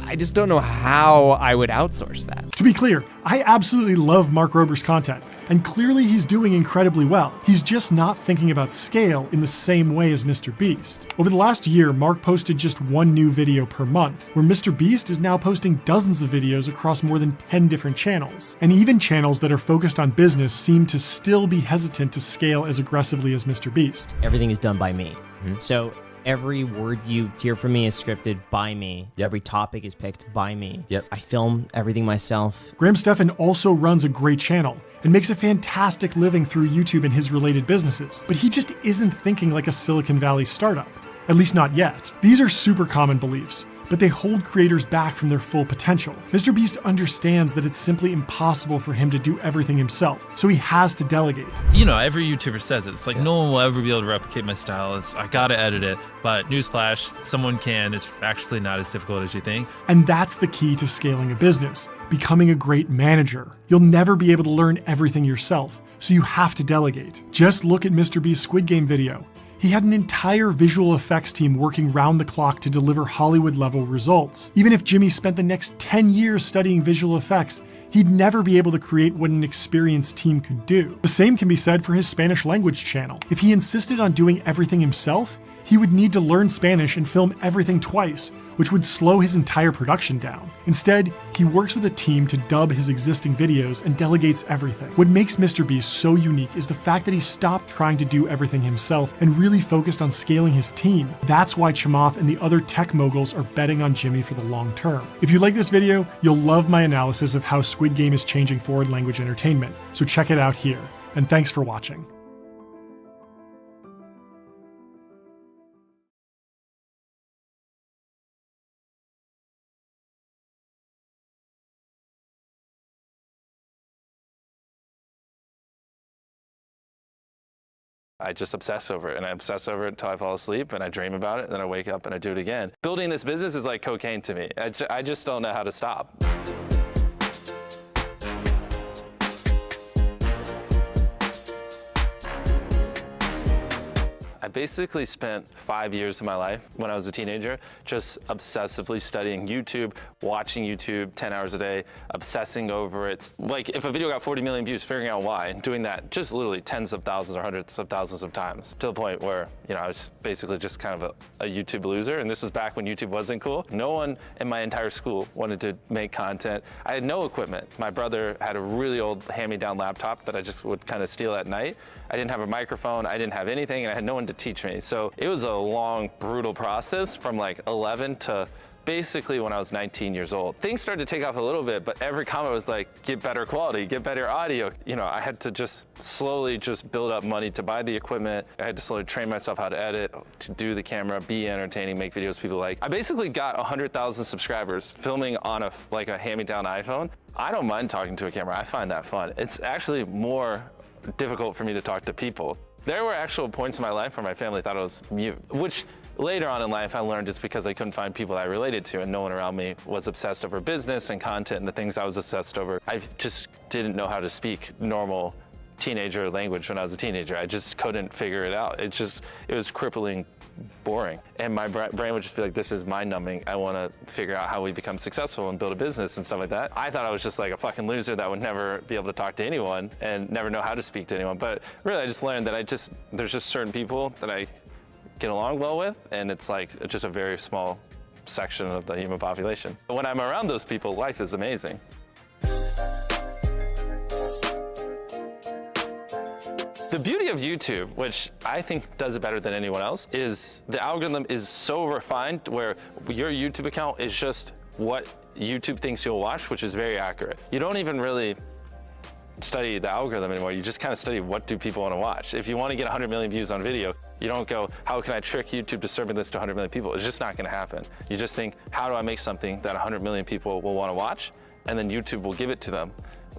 I just don't know how I would outsource that. To be clear, I absolutely love Mark Rober's content, and clearly he's doing incredibly well. He's just not thinking about scale in the same way as Mr. Beast. Over the last year, Mark posted just one new video per month, where Mr. Beast is now posting dozens of videos across more than 10 different channels. And even channels that are focused on business seem to still be hesitant to scale as aggressively as Mr. Beast. Everything is done by me. So every word you hear from me is scripted by me. Every topic is picked by me. I film everything myself. Graham Stephan also runs a great channel and makes a fantastic living through YouTube and his related businesses, but he just isn't thinking like a Silicon Valley startup, at least not yet. These are super common beliefs, but they hold creators back from their full potential. Mr. Beast understands that it's simply impossible for him to do everything himself, so he has to delegate. You know, every YouTuber says it. It's like, no one will ever be able to replicate my style. I gotta edit it. But newsflash, someone can. It's actually not as difficult as you think. And that's the key to scaling a business, becoming a great manager. You'll never be able to learn everything yourself, so you have to delegate. Just look at Mr. Beast's Squid Game video. He had an entire visual effects team working round the clock to deliver Hollywood-level results. Even if Jimmy spent the next 10 years studying visual effects, he'd never be able to create what an experienced team could do. The same can be said for his Spanish language channel. If he insisted on doing everything himself, he would need to learn Spanish and film everything twice, which would slow his entire production down. Instead, he works with a team to dub his existing videos and delegates everything. What makes Mr. Beast so unique is the fact that he stopped trying to do everything himself and really focused on scaling his team. That's why Chamath and the other tech moguls are betting on Jimmy for the long term. If you like this video, you'll love my analysis of how Squid Game is changing foreign language entertainment, so check it out here. And thanks for watching. I just obsess over it, and I obsess over it until I fall asleep, and I dream about it, and then I wake up and I do it again. Building this business is like cocaine to me. I just don't know how to stop. I basically spent 5 years of my life when I was a teenager just obsessively studying YouTube, watching YouTube 10 hours a day, obsessing over it. Like if a video got 40 million views, figuring out why, and doing that just literally tens of thousands or hundreds of thousands of times, to the point where, you know, I was basically just kind of a YouTube loser. And this was back when YouTube wasn't cool. No one in my entire school wanted to make content. I had no equipment. My brother had a really old hand-me-down laptop that I just would kind of steal at night. I didn't have a microphone, I didn't have anything, and I had no one to teach me. So it was a long, brutal process from like 11 to basically when I was 19 years old. Things started to take off a little bit, but every comment was like, get better quality, get better audio. You know, I had to just slowly just build up money to buy the equipment. I had to slowly train myself how to edit, to do the camera, be entertaining, make videos people like. I basically got 100,000 subscribers filming on a hand-me-down iPhone. I don't mind talking to a camera, I find that fun. It's actually more difficult for me to talk to people. There were actual points in my life where my family thought I was mute, which later on in life I learned it's because I couldn't find people I related to, and no one around me was obsessed over business and content and the things I was obsessed over. I just didn't know how to speak normal teenager language when I was a teenager. I just couldn't figure it out. It was crippling boring. And my brain would just be like, this is mind-numbing. I want to figure out how we become successful and build a business and stuff like that. I thought I was just like a fucking loser that would never be able to talk to anyone and never know how to speak to anyone. But really, I just learned that there's just certain people that I get along well with, and it's like just a very small section of the human population. But when I'm around those people, life is amazing. The beauty of YouTube, which I think does it better than anyone else, is the algorithm is so refined where your YouTube account is just what YouTube thinks you'll watch, which is very accurate. You don't even really study the algorithm anymore. You just kind of study what do people want to watch. If you want to get 100 million views on video, you don't go, how can I trick YouTube to serving this to 100 million people? It's just not going to happen. You just think, how do I make something that 100 million people will want to watch? And then YouTube will give it to them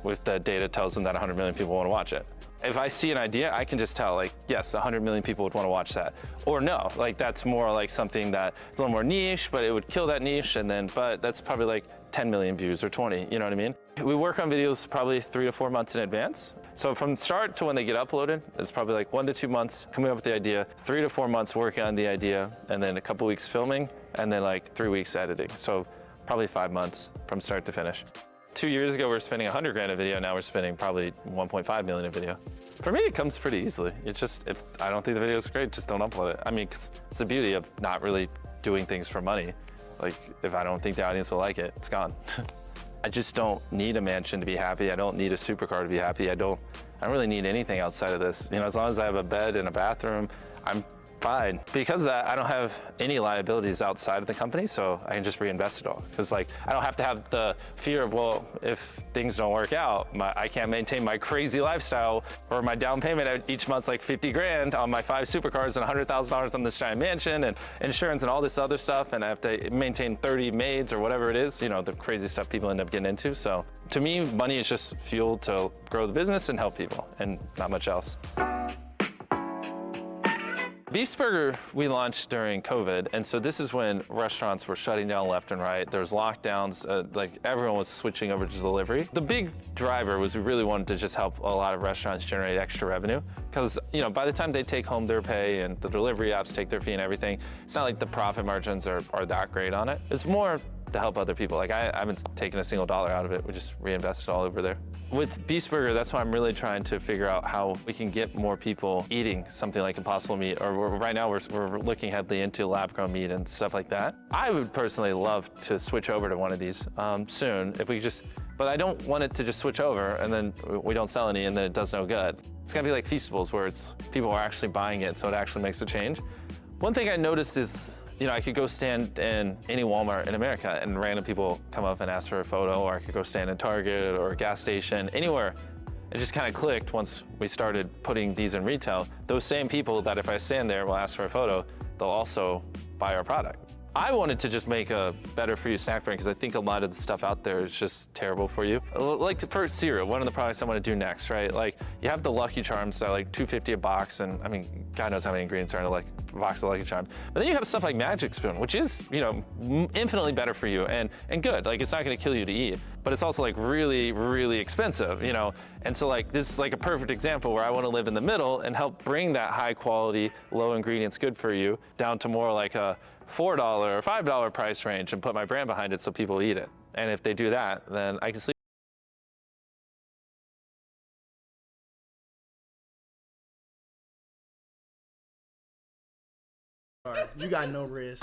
with the data tells them that 100 million people want to watch it. If I see an idea, I can just tell, like, yes, 100 million people would want to watch that. Or no, like that's more like something that's a little more niche, but it would kill that niche, and then, but that's probably like 10 million views or 20, you know what I mean? We work on videos probably 3 to 4 months in advance. So from start to when they get uploaded, it's probably like 1 to 2 months coming up with the idea, 3 to 4 months working on the idea, and then a couple weeks filming, and then like 3 weeks editing. So probably 5 months from start to finish. 2 years ago, we were spending 100 grand a video. Now we're spending probably 1.5 million a video. For me, it comes pretty easily. It's just, if I don't think the video is great, just don't upload it. I mean, 'cause it's the beauty of not really doing things for money. Like, if I don't think the audience will like it, it's gone. I just don't need a mansion to be happy. I don't need a supercar to be happy. I don't really need anything outside of this. You know, as long as I have a bed and a bathroom, I'm fine. Because of that, I don't have any liabilities outside of the company, so I can just reinvest it all. Because like, I don't have to have the fear of, well, if things don't work out, I can't maintain my crazy lifestyle, or my down payment each month's like 50 grand on my 5 supercars and $100,000 on this giant mansion and insurance and all this other stuff, and I have to maintain 30 maids or whatever it is, you know, the crazy stuff people end up getting into. So to me, money is just fuel to grow the business and help people, and not much else. Beast Burger we launched during COVID, and so this is when restaurants were shutting down left and right. There was lockdowns, like everyone was switching over to delivery. The big driver was we really wanted to just help a lot of restaurants generate extra revenue, because by the time they take home their pay and the delivery apps take their fee and everything, it's not like the profit margins are that great on it. It's more to help other people. Like I haven't taken a single dollar out of it. We just reinvested all over there. With Beast Burger, that's why I'm really trying to figure out how we can get more people eating something like Impossible Meat, or right now we're looking heavily into lab-grown meat and stuff like that. I would personally love to switch over to one of these soon, if we could just, but I don't want it to just switch over and then we don't sell any and then it does no good. It's gotta be like Feastables, where people are actually buying it, so it actually makes a change. One thing I noticed is, I could go stand in any Walmart in America and random people come up and ask for a photo, or I could go stand in Target or a gas station, anywhere. It just kind of clicked once we started putting these in retail. Those same people that if I stand there will ask for a photo, they'll also buy our product. I wanted to just make a better for you snack brand, because I think a lot of the stuff out there is just terrible for you. Like for cereal, one of the products I want to do next, right? Like you have the Lucky Charms that are like $2.50 a box, and I mean, God knows how many ingredients are in a box of Lucky Charms. But then you have stuff like Magic Spoon, which is, infinitely better for you and good. Like it's not going to kill you to eat, but it's also like really, really expensive, And so like this is like a perfect example where I want to live in the middle and help bring that high quality, low ingredients, good for you down to more like a $4 or $5 price range and put my brand behind it so people eat it. And if they do that, then I can sleep. You got no risk.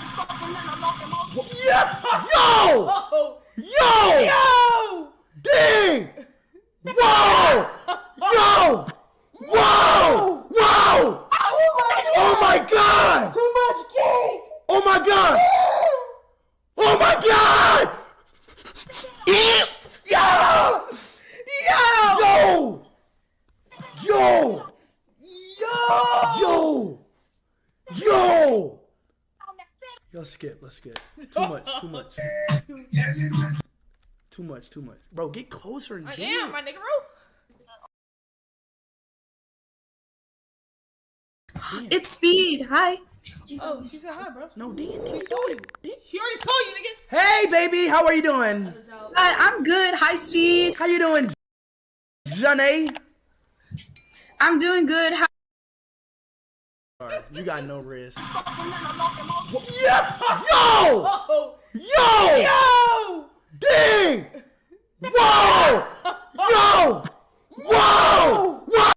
Yeah! Yo! Yo! Yo! Dang! Whoa! Yo! Whoa! Whoa! Oh my God! Too much cake! Oh my God! Oh my God! Yo! Yo! Yo! Yo! Yo! Yo! Yo, skip. Let's skip. Too much. Too much. Bro, get closer and do it. my nigga, bro. It's Speed. Hi. Oh, she said hi, bro. No, Dan, do it. She already saw you, nigga. Hey, baby, how are you doing? Hi, I'm good. Hi, Speed. How you doing, Johnny? I'm doing good. How You got no risk. Yeah! Yo! Yo! Yo! Dang! Whoa! Yo! Whoa! Whoa!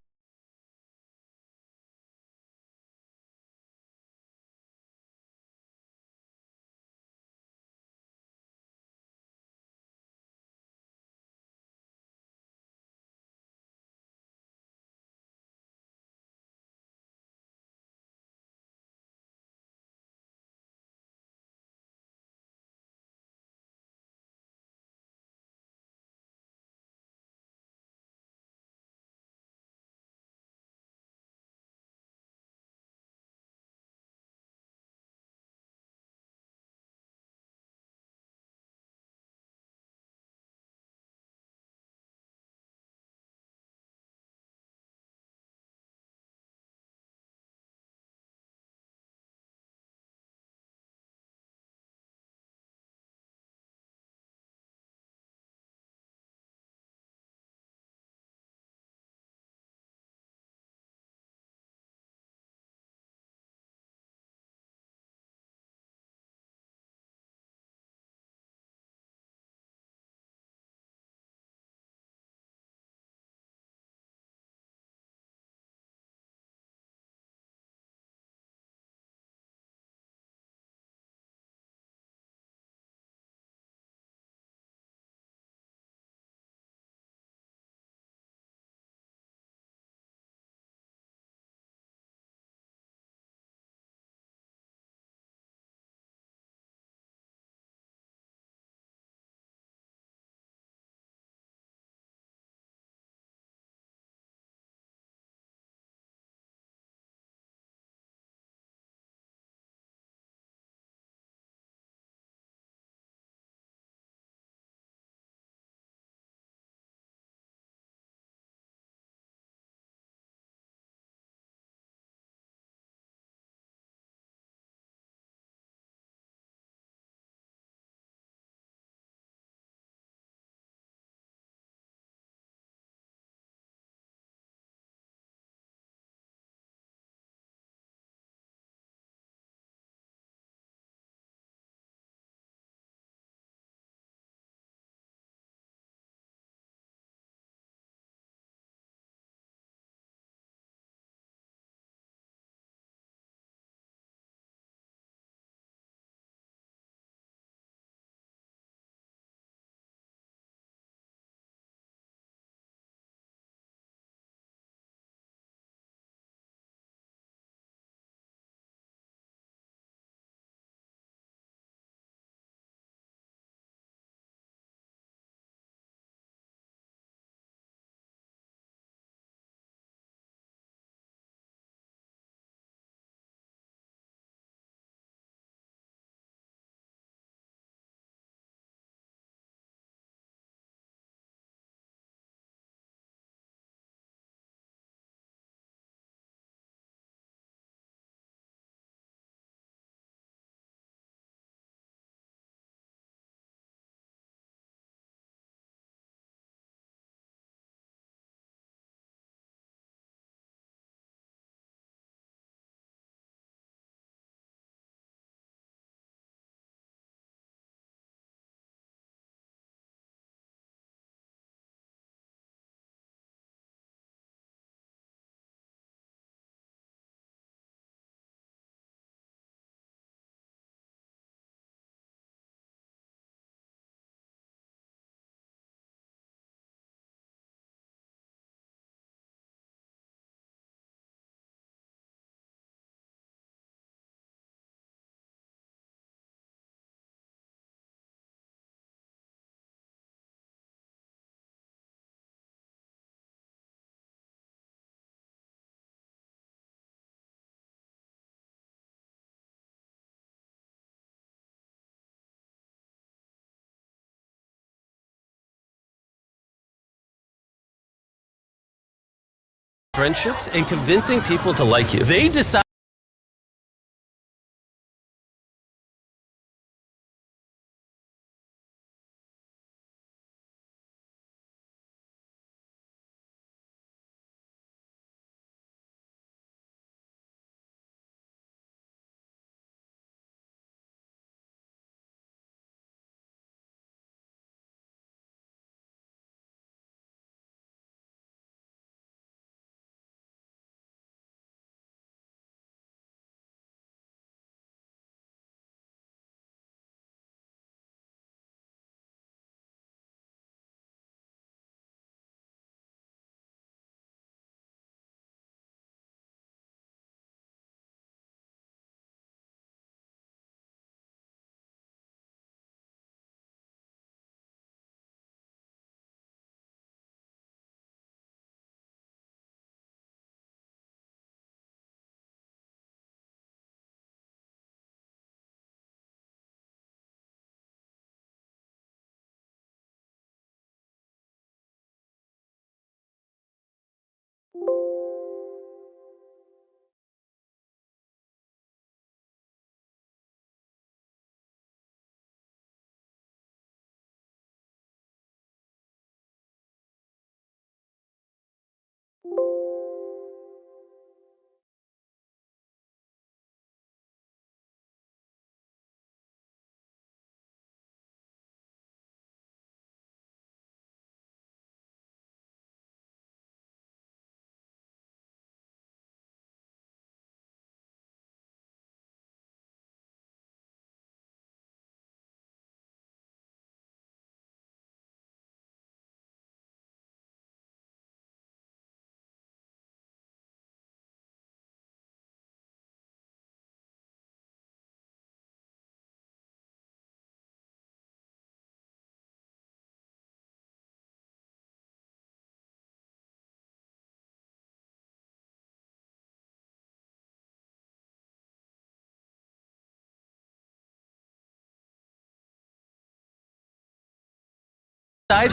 friendships and convincing people to like you. They decide.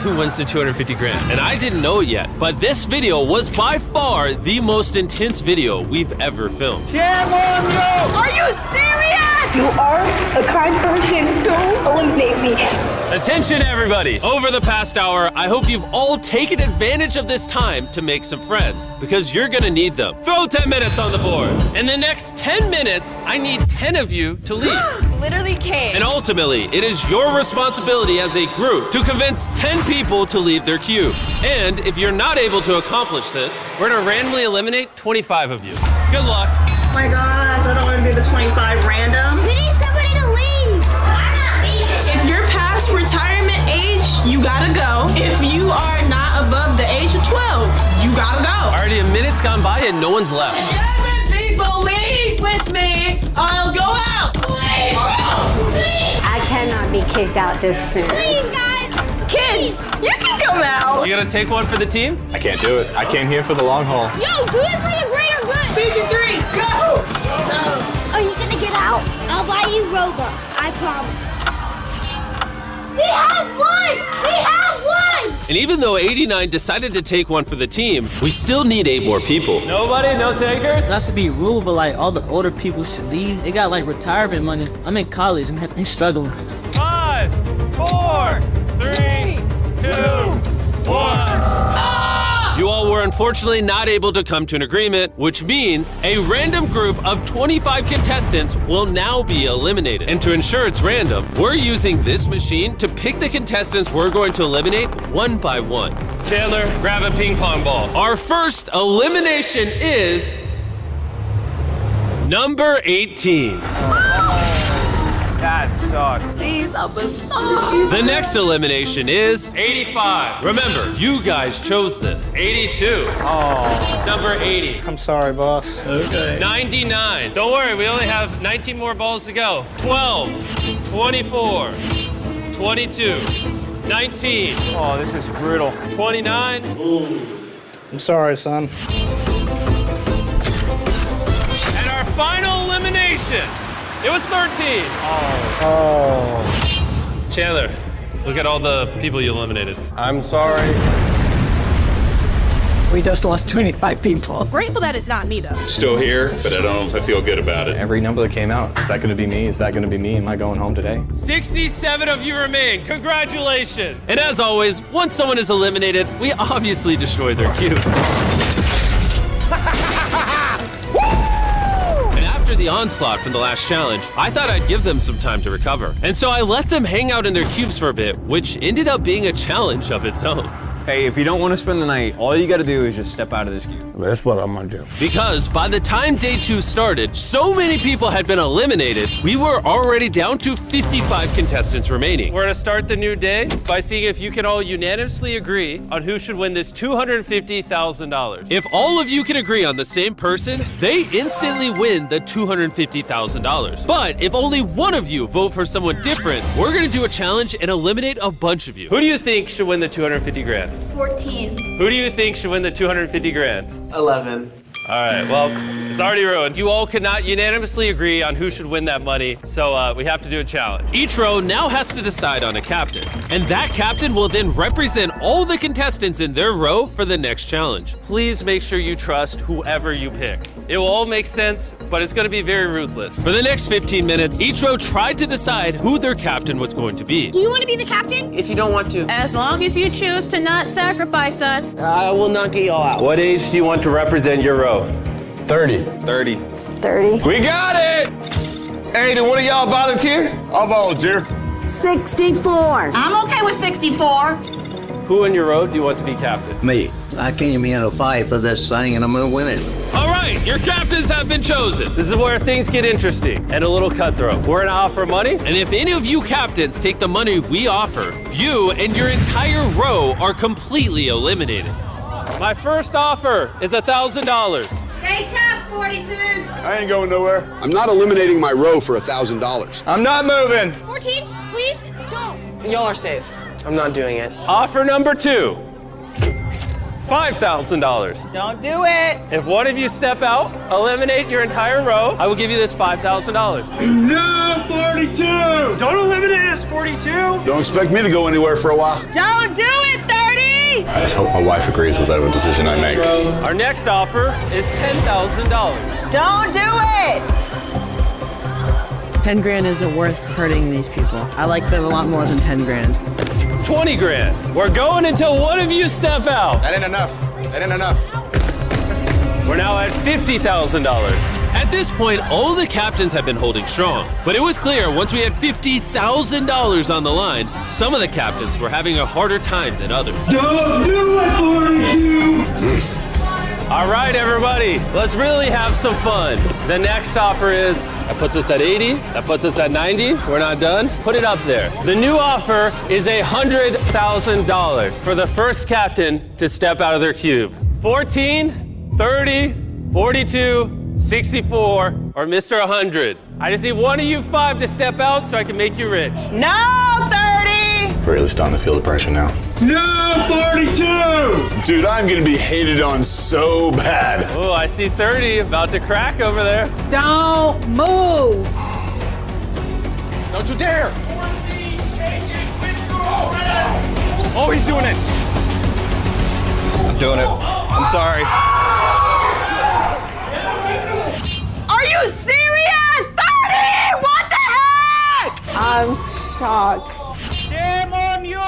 Who wins the 250 grand. And I didn't know it yet, but this video was by far the most intense video we've ever filmed. Are you serious? You are a kind person. Don't eliminate me. Attention everybody! Over the past hour, I hope you've all taken advantage of this time to make some friends, because you're gonna need them. Throw 10 minutes on the board. In the next 10 minutes, I need 10 of you to leave. Literally can't. And ultimately, it is your responsibility as a group to convince 10 people to leave their cube. And if you're not able to accomplish this, we're gonna randomly eliminate 25 of you. Good luck. Oh my gosh, I don't want to do the 25 random. We need somebody to leave. I'm not leaving. If you're past retirement age, you gotta go. If you are not above the age of 12, you gotta go. Already a minute's gone by and no one's left. 7 people leave with me. I'll go out. I cannot be kicked out this soon. Please, guys. Kids, you can come out. You gonna take one for the team? I can't do it. I came here for the long haul. Yo, do it for the greater good. 53, go. Are you gonna get out? I'll buy you Robux. I promise. We have one! We have one! And even though 89 decided to take one for the team, we still need 8 more people. Nobody? No takers? Not to be rude, but like all the older people should leave. They got like retirement money. I'm in college and they're struggling. 5, 4, 3, 2, 1. You all were unfortunately not able to come to an agreement, which means a random group of 25 contestants will now be eliminated. And to ensure it's random, we're using this machine to pick the contestants we're going to eliminate one by one. Chandler, grab a ping pong ball. Our first elimination is number 18. That sucks. Please, I'm a star. The next elimination is 85. Remember, you guys chose this. 82. Oh. Number 80. I'm sorry, boss. Okay. 99. Don't worry, we only have 19 more balls to go. 12, 24, 22, 19. Oh, this is brutal. 29. I'm sorry, son. And our final elimination. It was 13. Oh. Chandler, look at all the people you eliminated. I'm sorry. We just lost 25 people. Grateful that it's not me, though. Still here, but I don't know if I feel good about it. Every number that came out, is that gonna be me? Is that gonna be me? Am I going home today? 67 of you remain. Congratulations. And as always, once someone is eliminated, we obviously destroy their cube. And after the onslaught from the last challenge, I thought I'd give them some time to recover. And so I let them hang out in their cubes for a bit, which ended up being a challenge of its own. Hey, if you don't want to spend the night, all you gotta do is just step out of this cube. That's what I'm gonna do. Because by the time day 2 started, so many people had been eliminated, we were already down to 55 contestants remaining. We're gonna start the new day by seeing if you can all unanimously agree on who should win this $250,000. If all of you can agree on the same person, they instantly win the $250,000. But if only one of you vote for someone different, we're gonna do a challenge and eliminate a bunch of you. Who do you think should win the 250 grand? 14. Who do you think should win the 250 grand? 11. All right, well, it's already ruined. You all could not unanimously agree on who should win that money, so we have to do a challenge. Each row now has to decide on a captain, and that captain will then represent all the contestants in their row for the next challenge. Please make sure you trust whoever you pick. It will all make sense, but it's gonna be very ruthless. For the next 15 minutes, each row tried to decide who their captain was going to be. Do you want to be the captain? If you don't want to. As long as you choose to not sacrifice us. I will not get y'all out. What age do you want to represent your row? 30. 30. 30. We got it! Hey, do one of y'all volunteer? I'll volunteer. 64. I'm okay with 64. Who in your row do you want to be captain? Me. I came in a fight for this thing and I'm gonna win it. All right, your captains have been chosen. This is where things get interesting and a little cutthroat. We're gonna offer money, and if any of you captains take the money we offer, you and your entire row are completely eliminated. My first offer is $1,000. Stay tough, 42. I ain't going nowhere. I'm not eliminating my row for $1,000. I'm not moving. 14, please don't. Y'all are safe. I'm not doing it. Offer number 2, $5,000. Don't do it. If one of you step out, eliminate your entire row, I will give you this $5,000. No, 42! Don't eliminate us, 42! Don't expect me to go anywhere for a while. Don't do it, 30. I just hope my wife agrees with whatever decision I make. Our next offer is $10,000. Don't do it. 10 grand isn't worth hurting these people. I like them a lot more than 10 grand. 20 grand. We're going until one of you step out. That ain't enough. That ain't enough. We're now at $50,000. At this point, all the captains have been holding strong, but it was clear once we had $50,000 on the line, some of the captains were having a harder time than others. Don't do it, 42! All right, everybody, let's really have some fun. The next offer is, that puts us at 80, that puts us at 90, we're not done. Put it up there. The new offer is $100,000 for the first captain to step out of their cube. 14, 30, 42, 64, or Mr. 100. I just need one of you 5 to step out so I can make you rich. No, 30. We're really starting to feel the pressure now. No, 42! Dude, I'm gonna be hated on so bad. Oh, I see 30 about to crack over there. Don't move. Don't you dare! Oh, he's doing it. I'm doing it. I'm sorry. Are you serious? 30! What the heck? I'm shocked. Shame on you!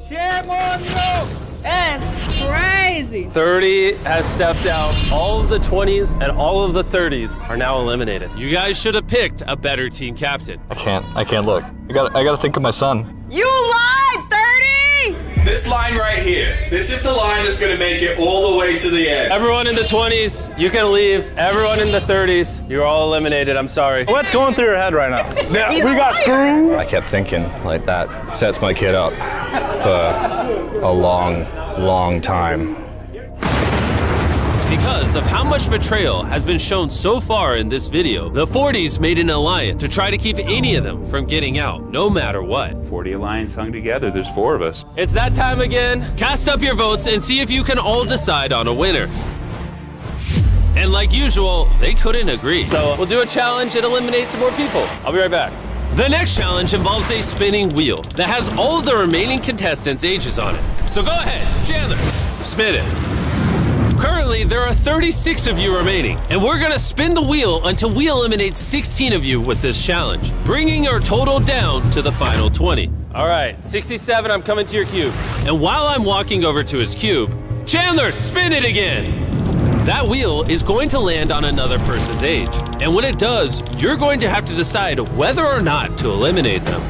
Shame on you! That's crazy. 30 has stepped out. All of the 20s and all of the 30s are now eliminated. You guys should have picked a better team captain. I can't look. I gotta think of my son. You lied, 30! This line right here. This is the line that's gonna make it all the way to the end. Everyone in the 20s, you can leave. Everyone in the 30s, you're all eliminated. I'm sorry. What's going through your head right now? Yeah, we got screwed. I kept thinking, like, that sets my kid up for a long, long time. Because of how much betrayal has been shown so far in this video, the 40s made an alliance to try to keep any of them from getting out, no matter what. 40 Alliance hung together. There's 4 of us. It's that time again. Cast up your votes and see if you can all decide on a winner. And like usual, they couldn't agree. So we'll do a challenge and eliminate some more people. I'll be right back. The next challenge involves a spinning wheel that has all of the remaining contestants' ages on it. So go ahead, Chandler, spin it. Currently, there are 36 of you remaining, and we're gonna spin the wheel until we eliminate 16 of you with this challenge, bringing our total down to the final 20. All right, 67, I'm coming to your cube. And while I'm walking over to his cube, Chandler, spin it again. That wheel is going to land on another person's age. And when it does, you're going to have to decide whether or not to eliminate them.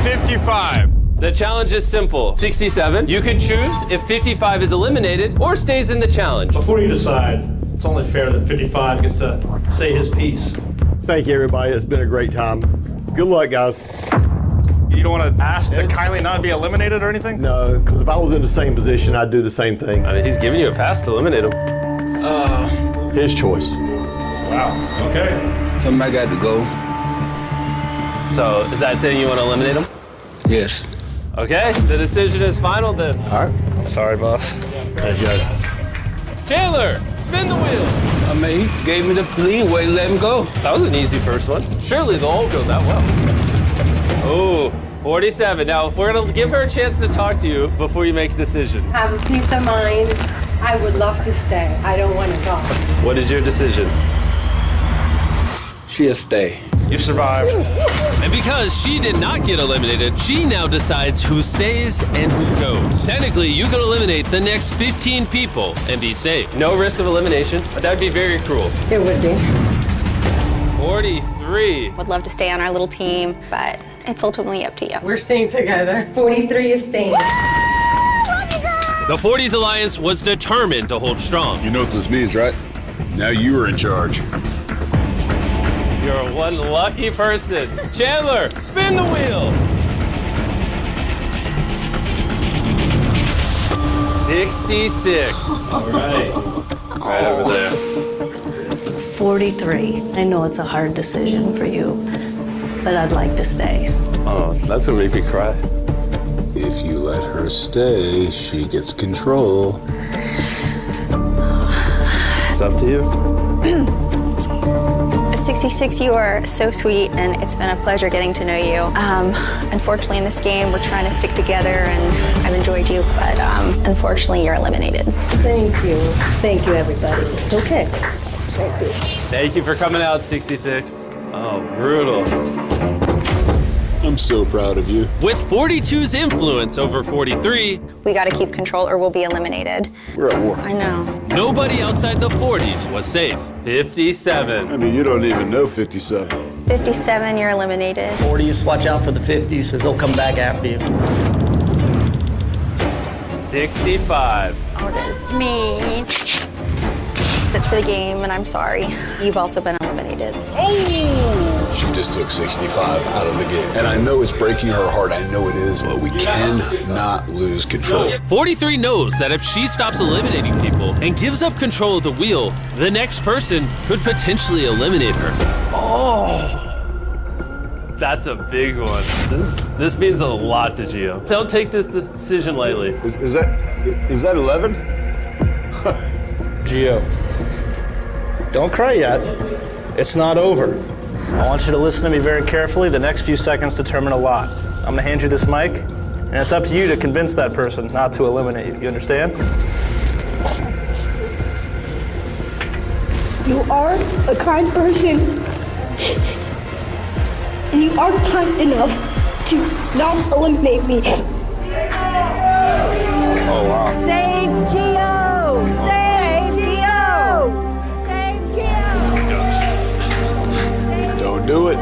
55. The challenge is simple. 67, you can choose if 55 is eliminated or stays in the challenge. Before you decide, it's only fair that 55 gets to say his piece. Thank you, everybody. It's been a great time. Good luck, guys. You don't want to ask to kindly not be eliminated or anything? No, because if I was in the same position, I'd do the same thing. I mean, he's giving you a pass to eliminate him. His choice. Wow, okay. Somebody got to go. So, is that saying you want to eliminate him? Yes. Okay, the decision is final then. All right. I'm sorry, boss. Thanks, guys. Chandler, spin the wheel. I mean, he gave me the leeway to let him go. That was an easy first one. Surely they'll all go that well. Oh, 47. Now, we're gonna give her a chance to talk to you before you make a decision. Have a peace of mind. I would love to stay. I don't want to go. What is your decision? She'll stay. You survived. And because she did not get eliminated, she now decides who stays and who goes. Technically, you could eliminate the next 15 people and be safe. No risk of elimination, but that'd be very cruel. It would be. 43. Would love to stay on our little team, but it's ultimately up to you. We're staying together. 43 is staying. The 40s Alliance was determined to hold strong. You know what this means, right? Now you are in charge. You're one lucky person. Chandler, spin the wheel. 66. All right. Right over there. 43. I know it's a hard decision for you, but I'd like to stay. Oh, that's gonna make me cry. If you let her stay, she gets control. It's up to you. 66, you are so sweet, and it's been a pleasure getting to know you. Unfortunately, in this game, we're trying to stick together, and I've enjoyed you, but unfortunately, you're eliminated. Thank you. Thank you, everybody. It's okay. Thank you. Thank you for coming out, 66. Oh, brutal. I'm so proud of you. With 42's influence over 43, We got to keep control, or we'll be eliminated. We're at war. I know. nobody outside the 40s was safe. 57. I mean, you don't even know 57. 57, you're eliminated. 40s, watch out for the 50s, because they'll come back after you. 65. Oh, that's me. It's for the game, and I'm sorry. You've also been eliminated. She just took 65 out of the game. And I know it's breaking her heart. I know it is, but we cannot lose control. 43 knows that if she stops eliminating people and gives up control of the wheel, the next person could potentially eliminate her. Oh! That's a big one. This means a lot to Gio. Don't take this decision lightly. Is that 11? Gio, don't cry yet. It's not over. I want you to listen to me very carefully. The next few seconds determine a lot. I'm gonna hand you this mic, and it's up to you to convince that person not to eliminate you. You understand? You are a kind person. And you are kind enough to not eliminate me. Oh, wow. Save Gio! Save Gio! Save Gio! Don't do it.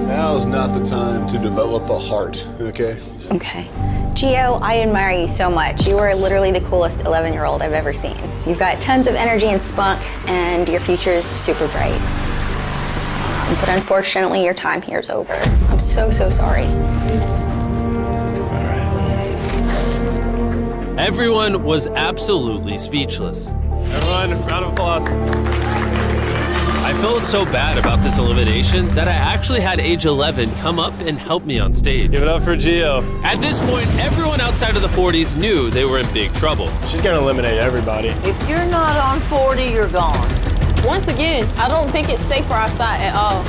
Now's not the time to develop a heart, okay? Okay. Gio, I admire you so much. You are literally the coolest 11-year-old I've ever seen. You've got tons of energy and spunk, and your future is super bright. But unfortunately, your time here is over. I'm so, so sorry. Everyone was absolutely speechless. Everyone, round of applause. I felt so bad about this elimination that I actually had age 11 come up and help me on stage. Give it up for Gio. At this point, everyone outside of the 40s knew they were in big trouble. She's gonna eliminate everybody. If you're not on 40, you're gone. Once again, I don't think it's safe for our side at all.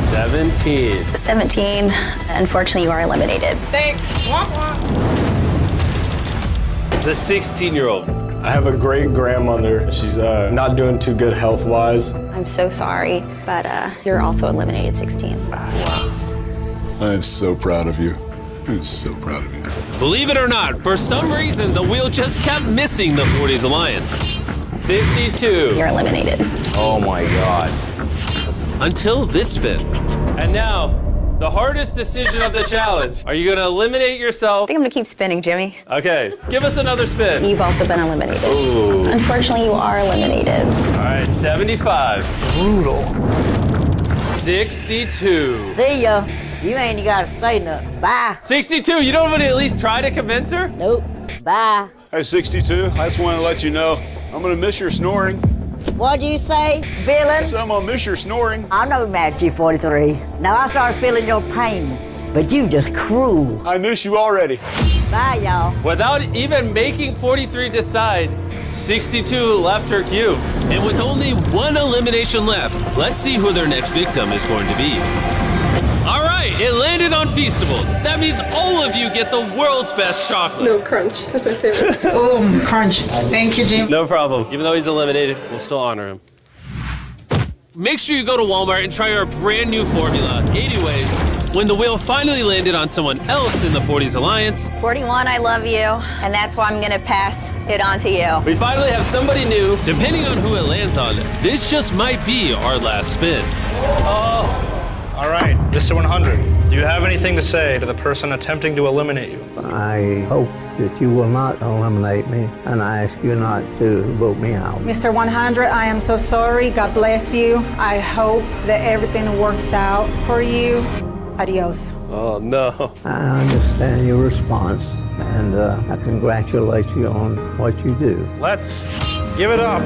17. 17, unfortunately, you are eliminated. Thanks. Womp womp. the 16-year-old. I have a great grandmother. She's not doing too good health-wise. I'm so sorry, but you're also eliminated 16. Wow. I am so proud of you. I'm so proud of you. Believe it or not, for some reason, the wheel just kept missing the 40s Alliance. 52. You're eliminated. Oh my God. Until this spin. And now, the hardest decision of the challenge. Are you gonna eliminate yourself? I think I'm gonna keep spinning, Jimmy. Okay, give us another spin. You've also been eliminated. Ooh. Unfortunately, you are eliminated. All right, 75. Brutal. 62. See ya. You ain't gotta say nothing. Bye. 62, you don't want to at least try to convince her? Nope. Bye. Hey, 62, I just want to let you know, I'm going to miss your snoring. What'd you say, villain? I said I'm going to miss your snoring. I know Matt G43. Now I started feeling your pain, but you just cruel. I miss you already. Bye, y'all. Without even making 43 decide, 62 left her cube. And with only one elimination left, let's see who their next victim is going to be. All right, it landed on Feastables. That means all of you get the world's best chocolate. No, Crunch. That's my favorite. Oh, Crunch. Thank you, Jim. No problem. Even though he's eliminated, we'll still honor him. Make sure you go to Walmart and try our brand new formula, 80 Ways. When the wheel finally landed on someone else in the 40s Alliance. 41, I love you, and that's why I'm gonna pass it on to you. We finally have somebody new. Depending on who it lands on, this just might be our last spin. Oh. All right, Mr. 100, do you have anything to say to the person attempting to eliminate you? I hope that you will not eliminate me, and I ask you not to vote me out. Mr. 100, I am so sorry. God bless you. I hope that everything works out for you. Adios. Oh, no. I understand your response, and I congratulate you on what you do. Let's give it up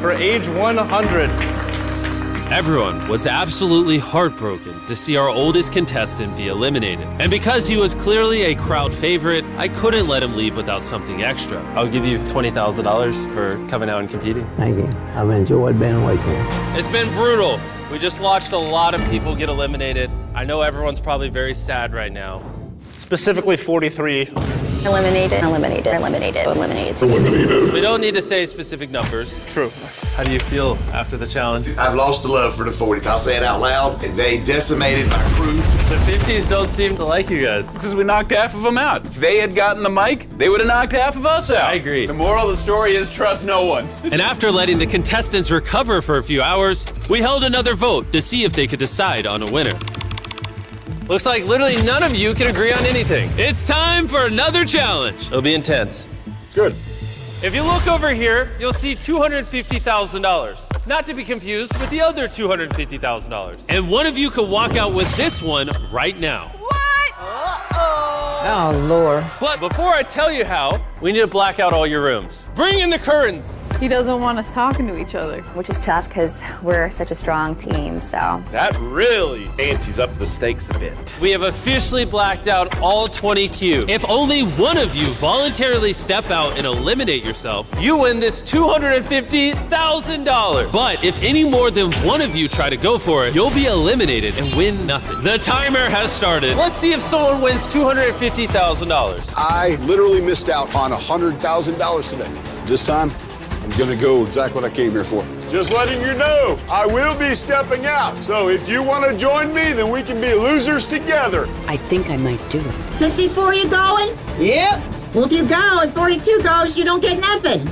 for age 100. Everyone was absolutely heartbroken to see our oldest contestant be eliminated. And because he was clearly a crowd favorite, I couldn't let him leave without something extra. I'll give you $20,000 for coming out and competing. Thank you. I've enjoyed being with you. It's been brutal. We just watched a lot of people get eliminated. I know everyone's probably very sad right now. Specifically 43. Eliminated, eliminated, eliminated, eliminated. We don't need to say specific numbers. True. How do you feel after the challenge? I've lost the love for the 40s. I'll say it out loud. They decimated my crew. The 50s don't seem to like you guys. Because we knocked half of them out. If they had gotten the mic, they would have knocked half of us out. I agree. The moral of the story is trust no one. And after letting the contestants recover for a few hours, we held another vote to see if they could decide on a winner. Looks like literally none of you can agree on anything. It's time for another challenge. It'll be intense. Good. If you look over here, you'll see $250,000. Not to be confused with the other $250,000. And one of you could walk out with this one right now. Oh, Lord. But before I tell you how, we need to black out all your rooms. Bring in the curtains. He doesn't want us talking to each other. Which is tough because we're such a strong team, so. That really antes up the stakes a bit. We have officially blacked out all 20 cubes. If only one of you voluntarily step out and eliminate yourself, you win this $250,000. But if any more than one of you try to go for it, you'll be eliminated and win nothing. The timer has started. Let's see if someone wins $250,000. I literally missed out on $100,000 today. This time, I'm gonna go exactly what I came here for. Just letting you know, I will be stepping out. So if you want to join me, then we can be losers together. I think I might do it. 64, you going? Yep. Well, if you go and 42 goes, you don't get nothing.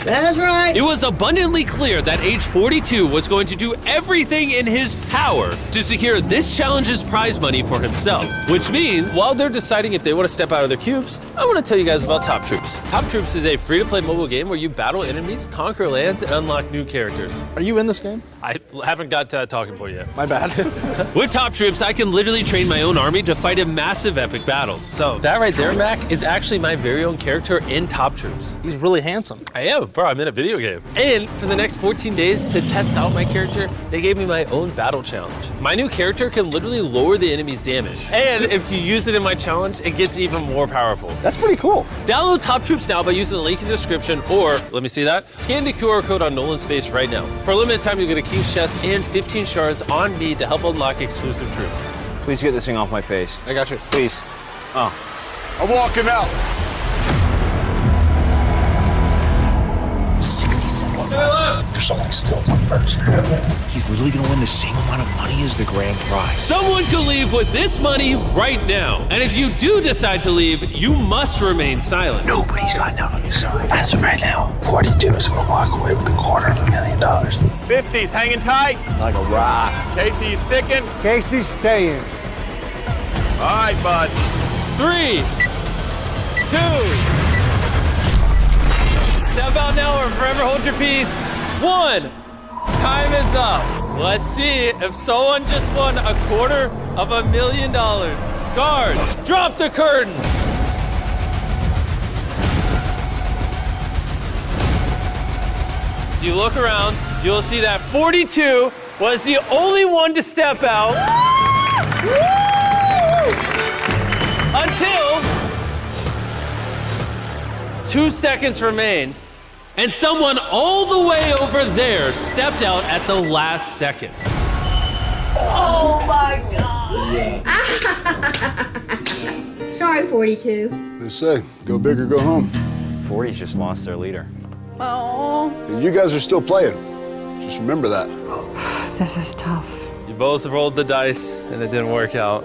That's right. It was abundantly clear that age 42 was going to do everything in his power to secure this challenge's prize money for himself. Which means, while they're deciding if they want to step out of their cubes, I want to tell you guys about Top Troops. Top Troops is a free-to-play mobile game where you battle enemies, conquer lands, and unlock new characters. Are you in this game? I haven't got to that talking point yet. My bad. With Top Troops, I can literally train my own army to fight in massive epic battles. So that right there, Mac, is actually my very own character in Top Troops. He's really handsome. I am, bro, I'm in a video game. And for the next 14 days to test out my character, they gave me my own battle challenge. My new character can literally lower the enemy's damage. And if you use it in my challenge, it gets even more powerful. That's pretty cool. Download Top Troops now by using the link in the description, or, let me see that, scan the QR code on Nolan's face right now. For a limited time, you'll get a King's Chest and 15 shards on me to help unlock exclusive troops. Please get this thing off my face. I got you. Please. Oh. I'm walking out. There's only still one person. He's literally gonna win the same amount of money as the grand prize. Someone could leave with this money right now. And if you do decide to leave, you must remain silent. Nobody's gotten out on his side. As of right now, 42 is gonna walk away with $250,000. 50's hanging tight. Like a rock. Casey, you sticking? Casey's staying. All right, bud. 3, 2. Step out now or forever hold your peace. 1. Time is up. Let's see if someone just won $250,000. Guards, drop the curtains. If you look around, you'll see that 42 was the only one to step out. Until 2 seconds remained, and someone all the way over there stepped out at the last second. Oh my God. Sorry, 42. They say, go big or go home. 40's just lost their leader. Oh, And you guys are still playing. Just remember that. this is tough. You both rolled the dice, and it didn't work out.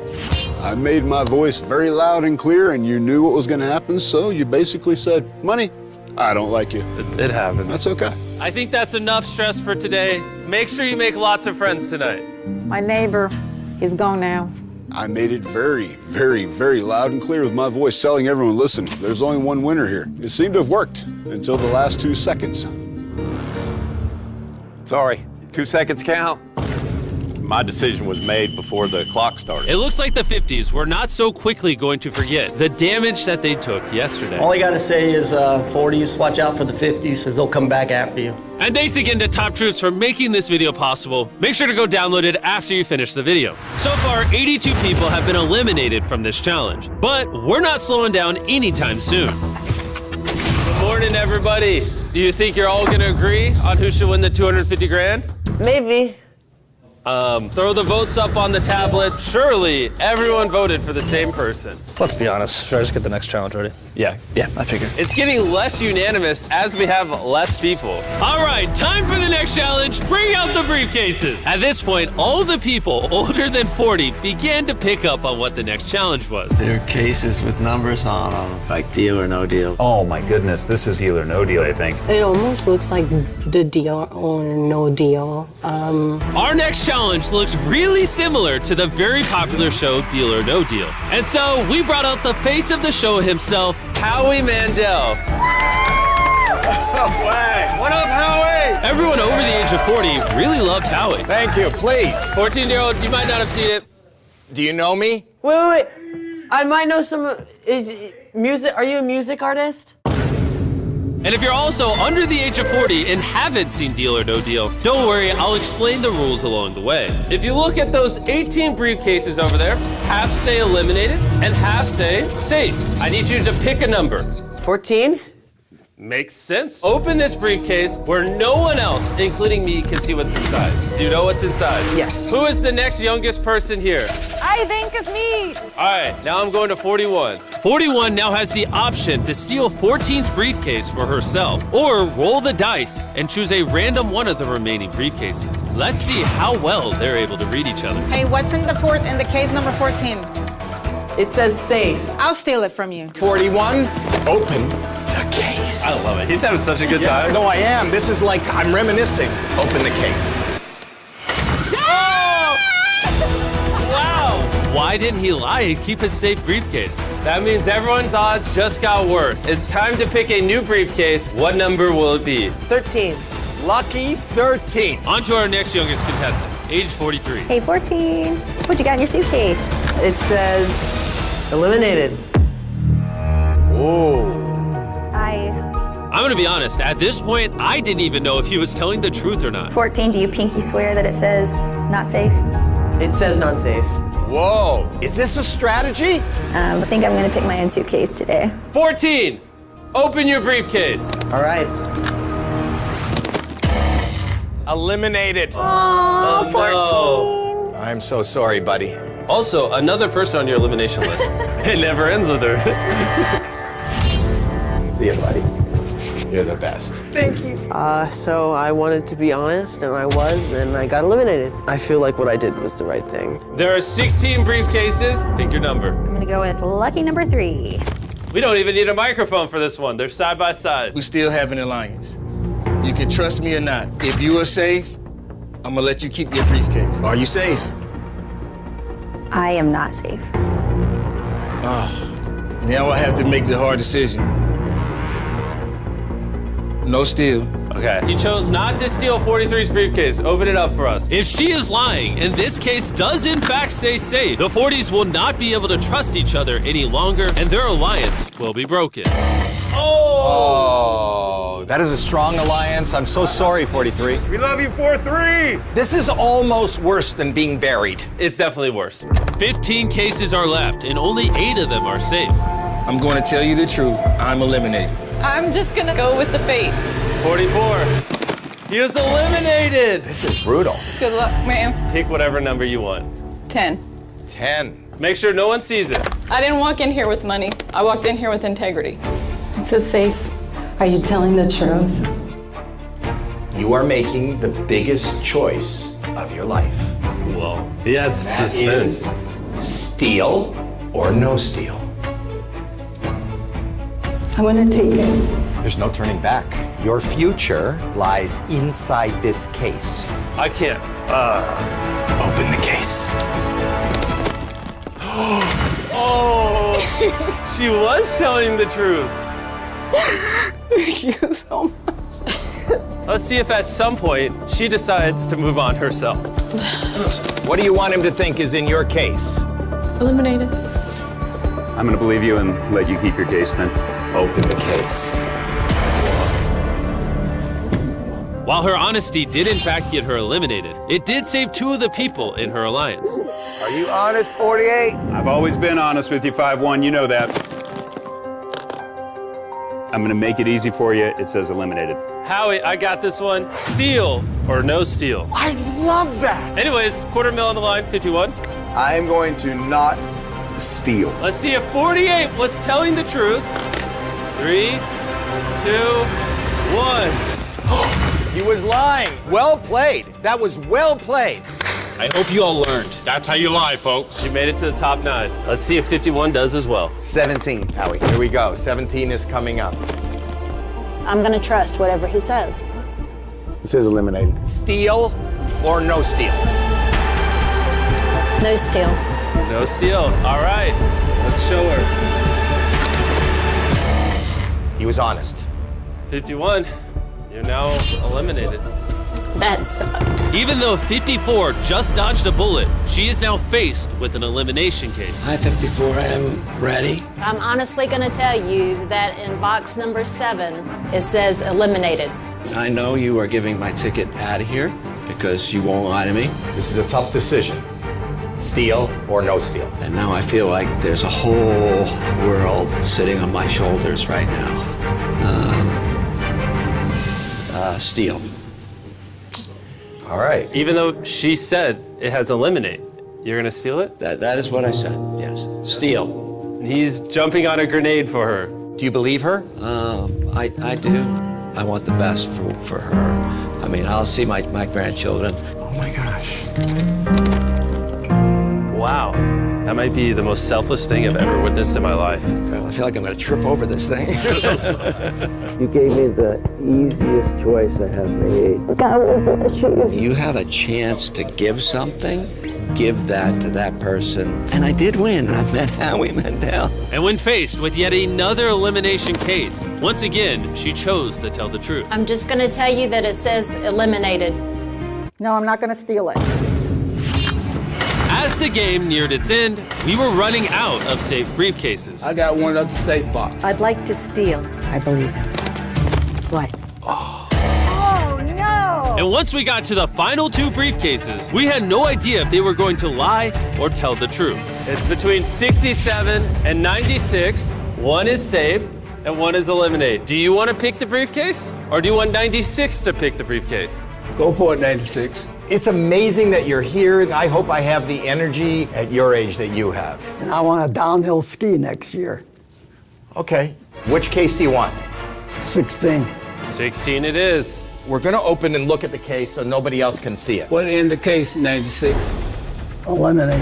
I made my voice very loud and clear, and you knew what was going to happen, so you basically said, money, I don't like you. It happens. That's okay. I think that's enough stress for today. Make sure you make lots of friends tonight. My neighbor is gone now. I made it very, very, very loud and clear with my voice, telling everyone, listen, there's only one winner here. It seemed to have worked until the last 2 seconds. Sorry, 2 seconds count. My decision was made before the clock started. It looks like the 50s were not so quickly going to forget the damage that they took yesterday. All I gotta say is 40s, watch out for the 50s, because they'll come back after you. And thanks again to Top Troops for making this video possible. Make sure to go download it after you finish the video. So far, 82 people have been eliminated from this challenge, but we're not slowing down anytime soon. Good morning, everybody. Do you think you're all gonna agree on who should win the 250 grand? Maybe. Throw the votes up on the tablets. Surely everyone voted for the same person. Let's be honest. Should I just get the next challenge ready? Yeah, I figured. It's getting less unanimous as we have less people. All right, time for the next challenge. Bring out the briefcases. At this point, all the people older than 40 began to pick up on what the next challenge was. There are cases with numbers on them, like deal or no deal. Oh my goodness, this is deal or no deal, I think. It almost looks like the deal or no deal. Our next challenge looks really similar to the very popular show Deal or No Deal. And so we brought out the face of the show himself, Howie Mandel. What up, Howie? Everyone over the age of 40 really loved Howie. Thank you, please. 14-year-old, you might not have seen it. Do you know me? Wait. I might know some. Is music? Are you a music artist? And if you're also under the age of 40 and haven't seen Deal or No Deal, don't worry, I'll explain the rules along the way. If you look at those 18 briefcases over there, half say eliminated and half say safe. I need you to pick a number. 14? Makes sense. Open this briefcase where no one else, including me, can see what's inside. Do you know what's inside? Yes. Who is the next youngest person here? I think it's me. All right, now I'm going to 41. 41 now has the option to steal 14's briefcase for herself, or roll the dice and choose a random one of the remaining briefcases. Let's see how well they're able to read each other. Hey, what's in the case number 14? It says safe. I'll steal it from you. 41, open the case. I love it. He's having such a good time. No, I am. This is like I'm reminiscing. Open the case. Oh! Wow! Why didn't he lie and keep his safe briefcase? That means everyone's odds just got worse. It's time to pick a new briefcase. What number will it be? 13. Lucky 13. On to our next youngest contestant, age 43. Hey, 14. What you got in your suitcase? It says eliminated. Whoa. I'm gonna be honest, at this point, I didn't even know if he was telling the truth or not. 14, do you pinky swear that it says not safe? It says not safe. Whoa. Is this a strategy? I think I'm gonna pick my own suitcase today. 14, open your briefcase. All right. Eliminated. Oh, 14. No. I'm so sorry, buddy. Also, another person on your elimination list. It never ends with her. See you, buddy. You're the best. Thank you. So I wanted to be honest, and I was, and I got eliminated. I feel like what I did was the right thing. There are 16 briefcases. Pick your number. I'm gonna go with lucky number 3. We don't even need a microphone for this one. They're side by side. We still have an alliance. You can trust me or not. If you are safe, I'm gonna let you keep your briefcase. Are you safe? I am not safe. Now I have to make the hard decision. No steal. Okay. You chose not to steal 43's briefcase. Open it up for us. If she is lying, and this case does in fact say safe, the 40s will not be able to trust each other any longer, and their alliance will be broken. Oh, that is a strong alliance. I'm so sorry, 43. We love you, 4-3. This is almost worse than being buried. It's definitely worse. 15 cases are left, and only 8 of them are safe. I'm going to tell you the truth. I'm eliminated. I'm just gonna go with the fates. 44. He was eliminated. This is brutal. Good luck, ma'am. Pick whatever number you want. 10. 10. Make sure no one sees it. I didn't walk in here with money. I walked in here with integrity. It's a safe. Are you telling the truth? You are making the biggest choice of your life. Whoa. Yeah, it's That suspense. is steal or no steal. I'm gonna take it. There's no turning back. Your future lies inside this case. I can't. Open the case. Oh! She was telling the truth. Thank you so much. Let's see if at some point she decides to move on herself. What do you want him to think is in your case? Eliminated. I'm gonna believe you and let you keep your case then. Open the case. While her honesty did in fact get her eliminated, it did save 2 of the people in her alliance. Are you honest, 48? I've always been honest with you, 5-1. You know that. I'm gonna make it easy for you. It says eliminated. Howie, I got this one. Steal or no steal. I love that. Anyways, $250,000 on the line, 51. I am going to not steal. Let's see if 48 was telling the truth. 3, 2, 1. He was lying. Well played. That was well played. I hope you all learned. That's how you lie, folks. She made it to the top 9. Let's see if 51 does as well. 17, Howie. Here we go. 17 is coming up. I'm gonna trust whatever he says. It says eliminated. Steal or no steal? No steal. No steal. All right. Let's show her. He was honest. 51. You're now eliminated. That sucked. Even though 54 just dodged a bullet, she is now faced with an elimination case. Hi, 54. I am ready. I'm honestly gonna tell you that in box number 7, it says eliminated. I know you are giving my ticket out of here because you won't lie to me. This is a tough decision. Steal or no steal? And now I feel like there's a whole world sitting on my shoulders right now. Steal. All right. Even though she said it has eliminate, you're gonna steal it? That is what I said, yes. Steal. He's jumping on a grenade for her. Do you believe her? I do. I want the best for her. I mean, I'll see my grandchildren. Oh my gosh. Wow. That might be the most selfless thing I've ever witnessed in my life. I feel like I'm gonna trip over this thing. You gave me the easiest choice I have made. God will bless you. You have a chance to give something, give that to that person. And I did win. I met Howie Mandel. And when faced with yet another elimination case, once again, she chose to tell the truth. I'm just gonna tell you that it says eliminated. No, I'm not gonna steal it. As the game neared its end, we were running out of safe briefcases. I got one of the safe box. I'd like to steal. I believe him. What? Oh no! And once we got to the final 2 briefcases, we had no idea if they were going to lie or tell the truth. It's between 67 and 96. One is safe and one is eliminated. Do you want to pick the briefcase or do you want 96 to pick the briefcase? Go for it, 96. It's amazing that you're here. I hope I have the energy at your age that you have. And I want to downhill ski next year. Okay. Which case do you want? 16. 16 it is. We're gonna open and look at the case so nobody else can see it. What in the case, 96? Eliminate.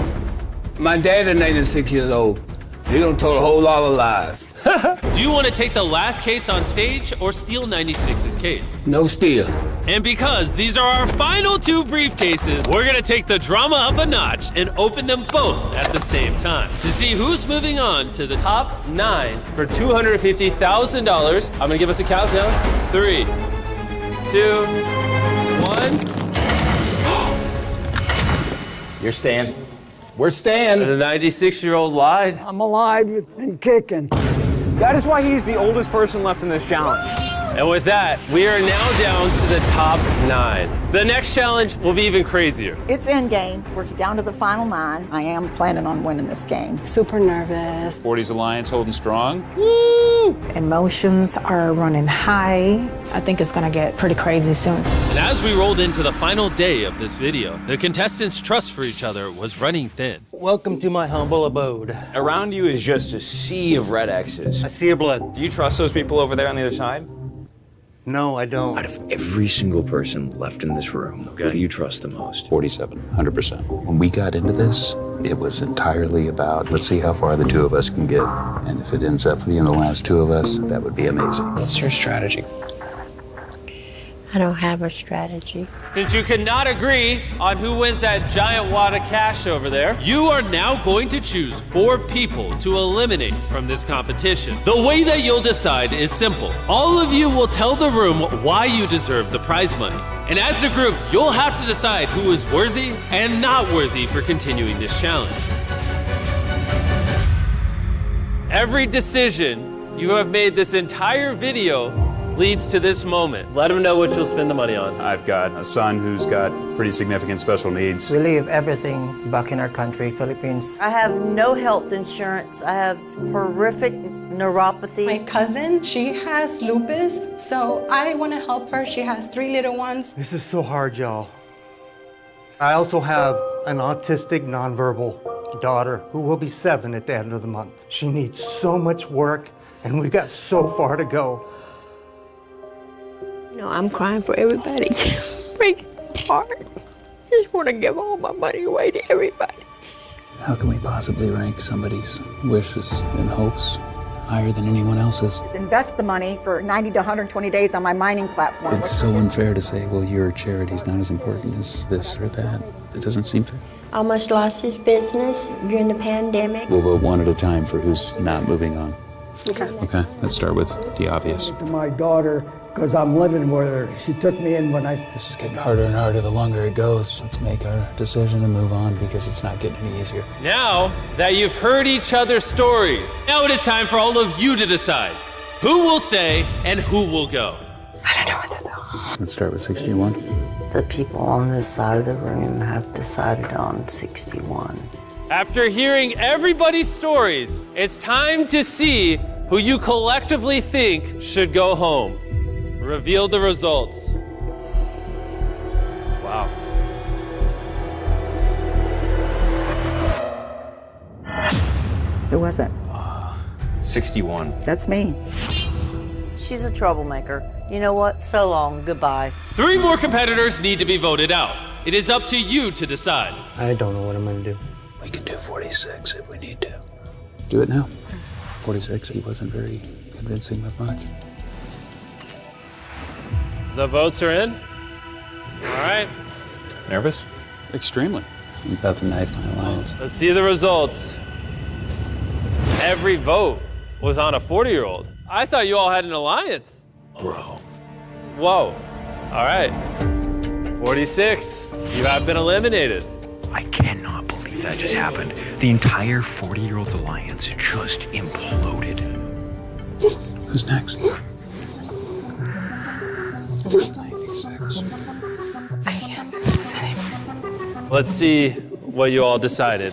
My dad is 96 years old. He done told a whole lot of lies. Do you want to take the last case on stage or steal 96's case? No steal. And because these are our final 2 briefcases, we're gonna take the drama up a notch and open them both at the same time to see who's moving on to the top 9 for $250,000. I'm gonna give us a countdown. 3, 2, 1. You're staying. We're staying. The 96-year-old lied. I'm alive and kicking. That is why he's the oldest person left in this challenge. And with that, we are now down to the top 9. The next challenge will be even crazier. It's endgame. We're down to the final 9. I am planning on winning this game. Super nervous. 40s Alliance holding strong. Woo! Emotions are running high. I think it's gonna get pretty crazy soon. And as we rolled into the final day of this video, the contestants' trust for each other was running thin. Welcome to my humble abode. Around you is just a sea of red X's. I see your blood. Do you trust those people over there on the other side? No, I don't. Out of every single person left in this room, who do you trust the most? 47, 100%. When we got into this, it was entirely about, let's see how far the 2 of us can get. And if it ends up being the last 2 of us, that would be amazing. What's your strategy? I don't have a strategy. Since you cannot agree on who wins that giant wad of cash over there, you are now going to choose 4 people to eliminate from this competition. The way that you'll decide is simple. All of you will tell the room why you deserve the prize money. And as a group, you'll have to decide who is worthy and not worthy for continuing this challenge. Every decision you have made this entire video leads to this moment. Let them know what you'll spend the money on. I've got a son who's got pretty significant special needs. We leave everything back in our country, Philippines. I have no health insurance. I have horrific neuropathy. My cousin, she has lupus, so I want to help her. She has 3 little ones. This is so hard, y'all. I also have an autistic nonverbal daughter who will be 7 at the end of the month. She needs so much work, and we've got so far to go. No, I'm crying for everybody. Breaks my heart. Just want to give all my money away to everybody. How can we possibly rank somebody's wishes and hopes higher than anyone else's? Invest the money for 90 to 120 days on my mining platform. It's so unfair to say, well, your charity's not as important as this or that. It doesn't seem fair. Almost lost his business during the pandemic. We'll vote 1 at a time for who's not moving on. Okay. Okay, let's start with the obvious. To my daughter, because I'm living with her. She took me in when I... This is getting harder and harder the longer it goes. Let's make our decision and move on because it's not getting any easier. Now that you've heard each other's stories, now it is time for all of you to decide who will stay and who will go. I don't know what to do. Let's start with 61. The people on this side of the room have decided on 61. After hearing everybody's stories, it's time to see who you collectively think should go home. Reveal the results. Wow. Who was it? 61. That's me. She's a troublemaker. You know what? So long. Goodbye. 3 more competitors need to be voted out. It is up to you to decide. I don't know what I'm gonna do. We can do 46 if we need to. Do it now. 46, he wasn't very convincing with much. The votes are in. All right. Nervous? Extremely. I'm about to knife my alliance. Let's see the results. Every vote was on a 40-year-old. I thought you all had an alliance. Bro. Whoa. All right. 46. You have been eliminated. I cannot believe that just happened. The entire 40-year-olds alliance just imploded. Who's next? 96. I can't do this anymore. Let's see what you all decided.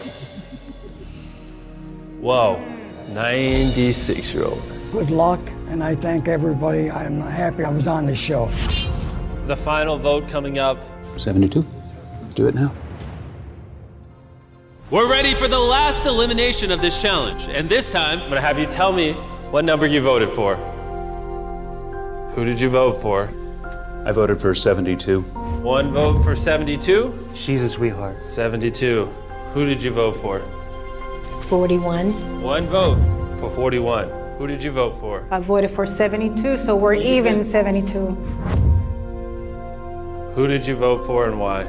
Whoa. 96-year-old. Good luck, and I thank everybody. I'm happy I was on the show. The final vote coming up. 72. Do it now. We're ready for the last elimination of this challenge. And this time, I'm gonna have you tell me what number you voted for. Who did you vote for? I voted for 72. One vote for 72. She's a sweetheart. 72. Who did you vote for? 41. One vote for 41. Who did you vote for? I voted for 72, so we're even 72. Who did you vote for and why?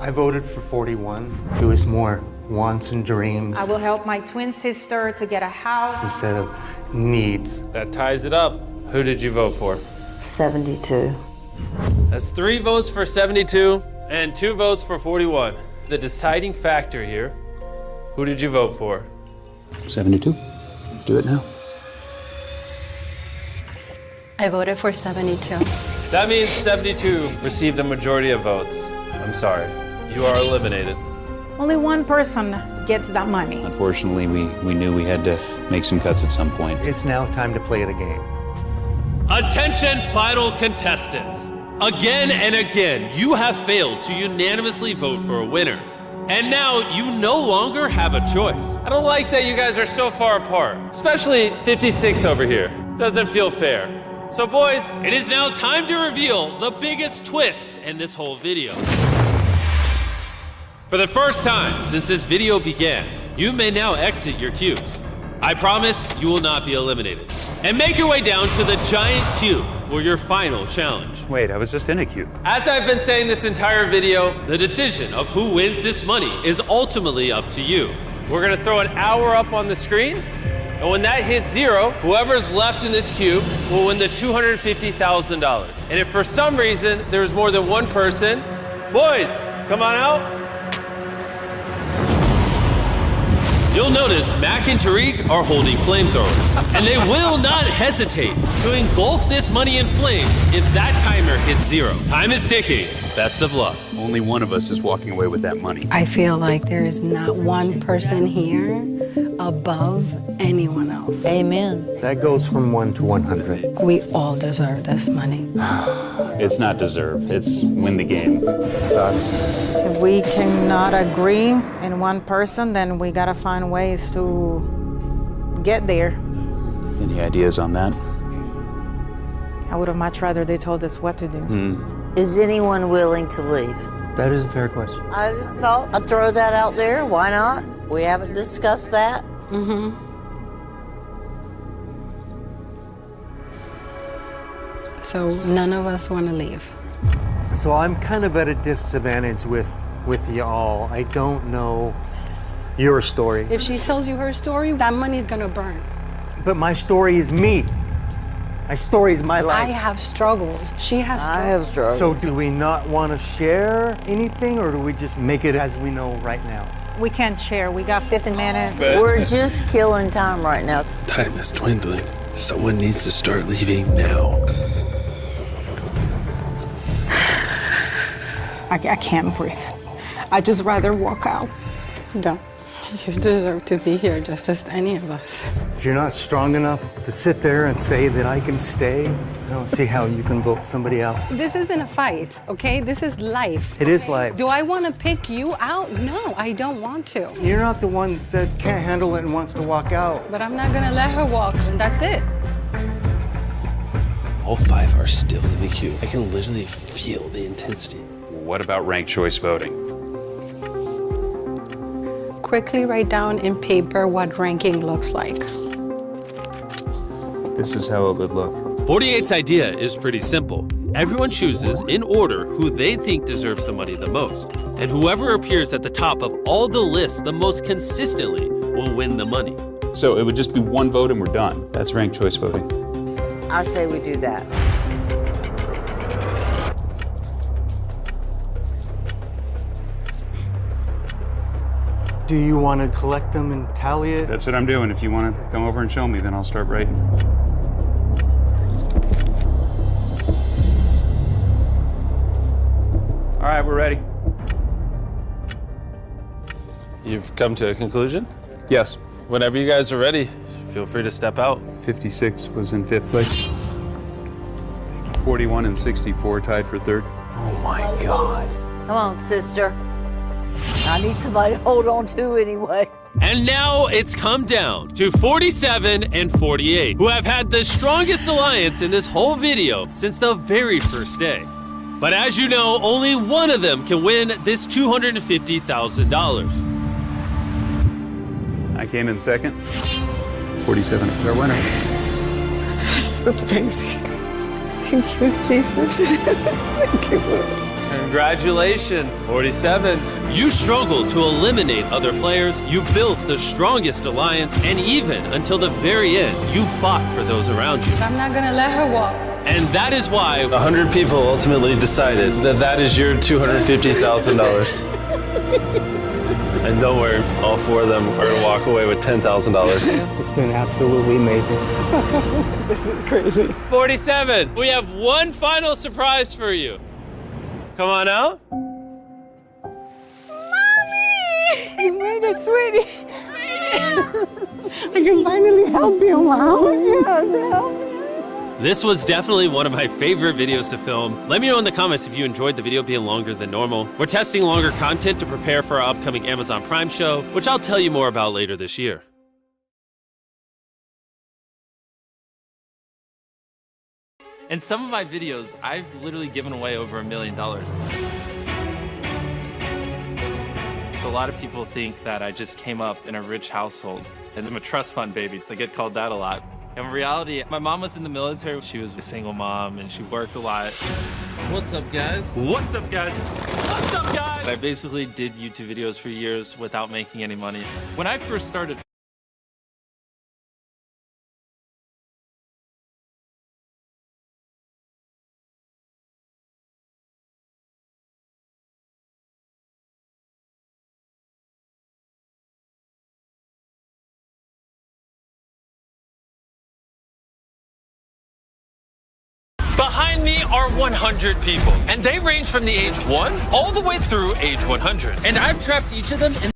I voted for 41. It was more wants and dreams I will help my twin sister to get a house. instead of needs. That ties it up. Who did you vote for? 72. That's 3 votes for 72 and 2 votes for 41. The deciding factor here. Who did you vote for? 72. Do it now. I voted for 72. That means 72 received a majority of votes. I'm sorry. You are eliminated. Only one person gets that money. Unfortunately, we knew we had to make some cuts at some point. It's now time to play the game. Attention, final contestants. Again and again, you have failed to unanimously vote for a winner. And now you no longer have a choice. I don't like that you guys are so far apart, especially 56 over here. Doesn't feel fair. So boys, it is now time to reveal the biggest twist in this whole video. For the first time since this video began, you may now exit your cubes. I promise you will not be eliminated. And make your way down to the giant cube for your final challenge. Wait, I was just in a cube. As I've been saying this entire video, the decision of who wins this money is ultimately up to you. We're gonna throw an hour up on the screen, and when that hits 0, whoever's left in this cube will win the $250,000. And if for some reason there's more than one person, boys, come on out. You'll notice Mac and Tariq are holding flamethrowers, and they will not hesitate to engulf this money in flames if that timer hits 0. Time is ticking. Best of luck. Only one of us is walking away with that money. I feel like there is not one person here above anyone else. Amen. That goes from 1 to 100. We all deserve this money. It's not deserve, it's win the game. Thoughts? If we cannot agree in one person, then we gotta find ways to get there. Any ideas on that? I would have much rather they told us what to do. Is anyone willing to leave? That is a fair question. I just thought I'd throw that out there. Why not? We haven't discussed that. So none of us want to leave. So I'm kind of at a disadvantage with y'all. I don't know your story. If she tells you her story, that money's gonna burn. But my story is me. My story is my life. I have struggles. She has struggles. I have struggles. So do we not want to share anything, or do we just make it as we know right now? We can't share. We got 15 minutes. We're just killing time right now. Time is dwindling. Someone needs to start leaving now. I can't breathe. I just rather walk out. Don't. You deserve to be here just as any of us. If you're not strong enough to sit there and say that I can stay, I don't see how you can vote somebody out. This isn't a fight, okay? This is life. It is life. Do I want to pick you out? No, I don't want to. You're not the one that can't handle it and wants to walk out. But I'm not gonna let her walk, and that's it. All 5 are still in the queue. I can literally feel the intensity. What about ranked choice voting? Quickly write down in paper what ranking looks like. This is how it would look. 48's idea is pretty simple. Everyone chooses in order who they think deserves the money the most. And whoever appears at the top of all the lists the most consistently will win the money. So it would just be one vote and we're done. That's ranked choice voting. I say we do that. Do you want to collect them and tally it? That's what I'm doing. If you want to come over and show me, then I'll start writing. All right, we're ready. You've come to a conclusion? Yes. Whenever you guys are ready, feel free to step out. 56 was in 5th place. 41 and 64 tied for 3rd. Oh my God. Come on, sister. I need somebody to hold on to anyway. And now it's come down to 47 and 48, who have had the strongest alliance in this whole video since the very first day. But as you know, only one of them can win this $250,000. I came in second. 47 is our winner. That's crazy. Thank you, Jesus. Thank you, Lord. Congratulations, 47. You struggled to eliminate other players, you built the strongest alliance, and even until the very end, you fought for those around you. I'm not gonna let her walk. And that is why 100 people ultimately decided that that is your $250,000. And don't worry, all 4 of them are gonna walk away with $10,000. It's been absolutely amazing. This is crazy. 47, we have one final surprise for you. Come on out. Mommy! You made it, sweetie. I can finally help you, Mom. Yeah, help me. This was definitely one of my favorite videos to film. Let me know in the comments if you enjoyed the video being longer than normal. We're testing longer content to prepare for our upcoming Amazon Prime show, which I'll tell you more about later this year. In some of my videos, I've literally given away over $1 million. So a lot of people think that I just came up in a rich household, and I'm a trust fund baby. I get called that a lot. In reality, my mom was in the military. She was a single mom, and she worked a lot. What's up, guys? What's up, guys? What's up, guys? I basically did YouTube videos for years without making any money. When I first started, behind me are 100 people, and they range from the age 1 all the way through age 100. And I've trapped each of them in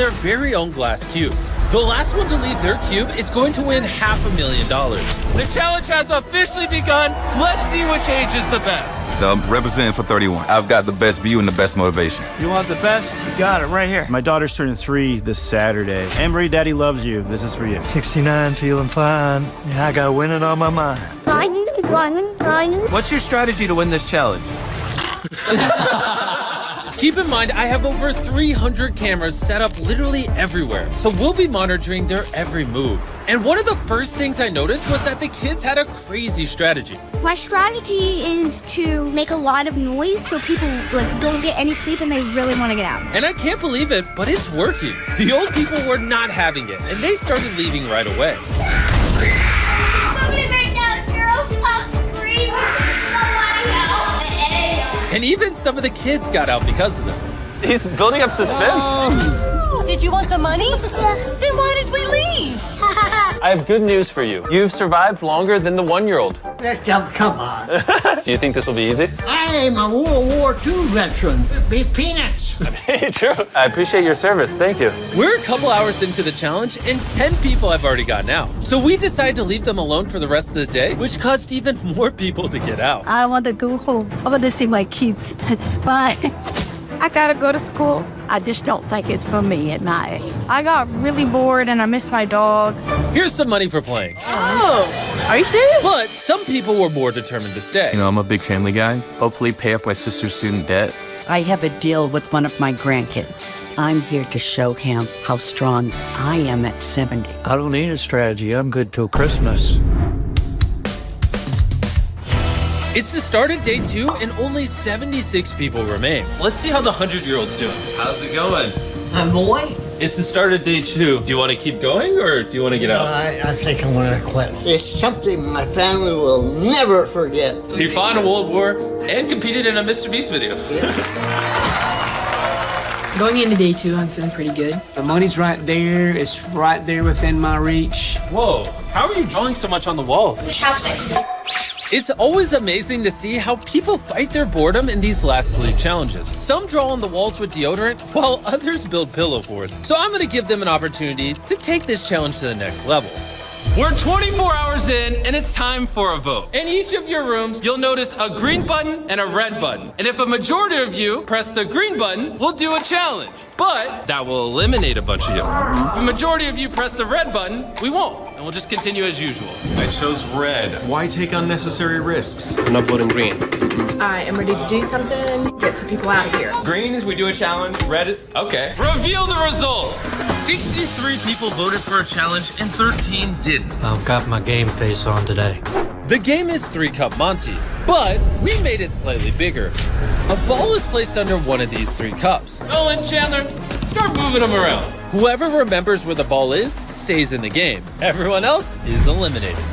their very own glass cube. The last one to leave their cube is going to win $500,000. The challenge has officially begun. Let's see which age is the best. I'm representing for 31. I've got the best view and the best motivation. You want the best? You got it right here. My daughter's turning 3 this Saturday. Emery, Daddy loves you. This is for you. 69, feeling fine. Yeah, I got winning on my mind. What's your strategy to win this challenge? Keep in mind, I have over 300 cameras set up literally everywhere, so we'll be monitoring their every move. And one of the first things I noticed was that the kids had a crazy strategy. My strategy is to make a lot of noise so people don't get any sleep and they really want to get out. And I can't believe it, but it's working. The old people were not having it, and they started leaving right away. Somebody make that girl stop screaming. Somebody help. And even some of the kids got out because of them. He's building up suspense. Did you want the money? Yeah. Then why did we leave? I have good news for you. You've survived longer than the 1-year-old. Come on. Do you think this will be easy? I'm a World War II veteran. Be peanuts. True. I appreciate your service. Thank you. We're a couple hours into the challenge, and 10 people have already gotten out. So we decided to leave them alone for the rest of the day, which caused even more people to get out. I want to go home. I want to see my kids. Bye. I gotta go to school. I just don't think it's for me at night. I got really bored and I miss my dog. Here's some money for playing. Oh, are you serious? But some people were more determined to stay. You know, I'm a big family guy. Hopefully pay off my sister's student debt. I have a deal with one of my grandkids. I'm here to show him how strong I am at 70. I don't need a strategy. I'm good till Christmas. It's the start of day 2, and only 76 people remain. Let's see how the 100-year-old's doing. How's it going? I'm boy. It's the start of day 2. Do you want to keep going or do you want to get out? I think I'm gonna quit. It's something my family will never forget. He fought in a World War and competed in a Mr. Beast video. Going into day 2, I'm feeling pretty good. The money's right there. It's right there within my reach. Whoa, how are you drawing so much on the walls? It's always amazing to see how people fight their boredom in these last 3 challenges. Some draw on the walls with deodorant, while others build pillow forts. So I'm gonna give them an opportunity to take this challenge to the next level. We're 24 hours in, and it's time for a vote. In each of your rooms, you'll notice a green button and a red button. And if a majority of you press the green button, we'll do a challenge. But that will eliminate a bunch of you. If a majority of you press the red button, we won't, and we'll just continue as usual. I chose red. Why take unnecessary risks? I'm not voting green. I am ready to do something, get some people out of here. Green is we do a challenge, red, okay. Reveal the results! 63 people voted for a challenge and 13 didn't. I've got my game face on today. The game is 3-Cup Monty, but we made it slightly bigger. A ball is placed under one of these 3 cups. Nolan, Chandler, start moving them around. Whoever remembers where the ball is stays in the game. Everyone else is eliminated.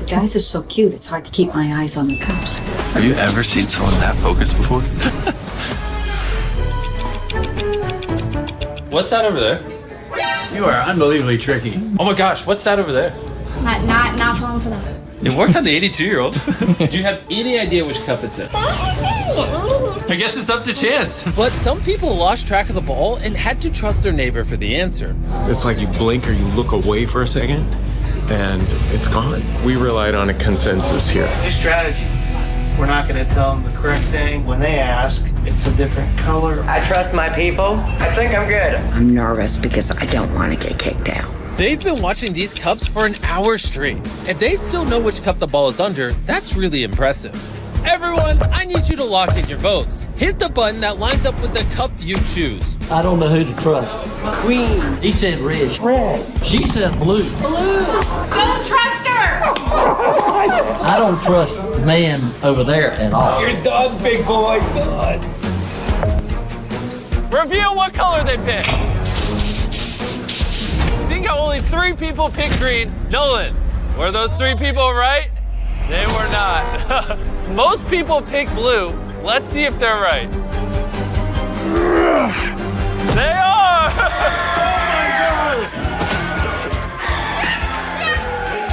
The guys are so cute, it's hard to keep my eyes on the cups. Have you ever seen someone that focused before? What's that over there? You are unbelievably tricky. Oh my gosh, what's that over there? Not falling for them. It worked on the 82-year-old. Do you have any idea which cup it's in? I guess it's up to chance. But some people lost track of the ball and had to trust their neighbor for the answer. It's like you blink or you look away for a second, and it's gone. We relied on a consensus here. New strategy. We're not going to tell them the correct thing. When they ask, it's a different color. I trust my people. I think I'm good. I'm nervous because I don't want to get kicked out. They've been watching these cups for an hour straight. If they still know which cup the ball is under, that's really impressive. Everyone, I need you to lock in your votes. Hit the button that lines up with the cup you choose. I don't know who to trust. Green. He said red. Red. She said blue. Blue. Don't trust her. I don't trust the man over there at all. You're done, big boy. Good. Reveal what color they picked. Seeing how only 3 people picked green. Nolan, were those 3 people right? They were not. Most people picked blue. Let's see if they're right. They are!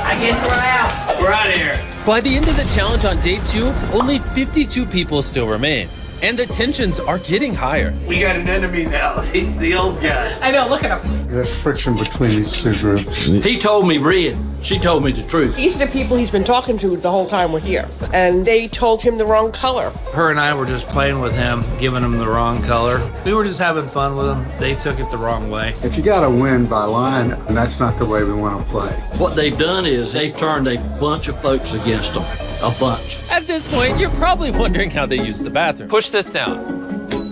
I guess we're out. We're out of here. By the end of the challenge on day 2, only 52 people still remain. And the tensions are getting higher. We got an enemy now, the old guy. I know, look at him. There's friction between these two groups. He told me red. She told me the truth. These are the people he's been talking to the whole time we're here. And they told him the wrong color. Her and I were just playing with him, giving him the wrong color. We were just having fun with him. They took it the wrong way. If you gotta win by lying, and that's not the way we want to play. What they've done is they've turned a bunch of folks against them. A bunch. At this point, you're probably wondering how they use the bathroom. Push this down.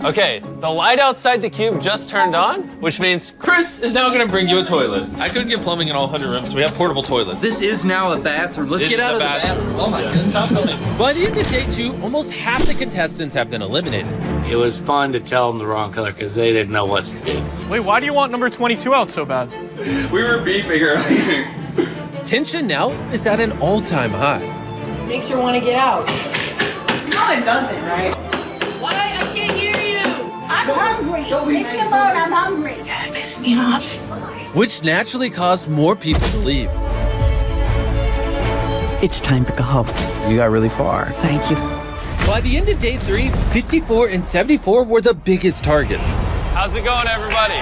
Okay, the light outside the cube just turned on, which means Chris is now gonna bring you a toilet. I couldn't get plumbing in all 100 rooms, so we have portable toilets. This is now a bathroom. Let's get out of the bathroom. Oh my goodness. By the end of day 2, almost half the contestants have been eliminated. It was fun to tell them the wrong color because they didn't know what to do. Wait, why do you want number 22 out so bad? We were beefing earlier. Tension now is at an all-time high. Makes you want to get out. No, it doesn't, right? Why? I can't hear you. I'm hungry. Leave me alone. I'm hungry. Piss me off. Which naturally caused more people to leave. It's time to go home. You got really far. Thank you. By the end of day 3, 54 and 74 were the biggest targets. How's it going, everybody?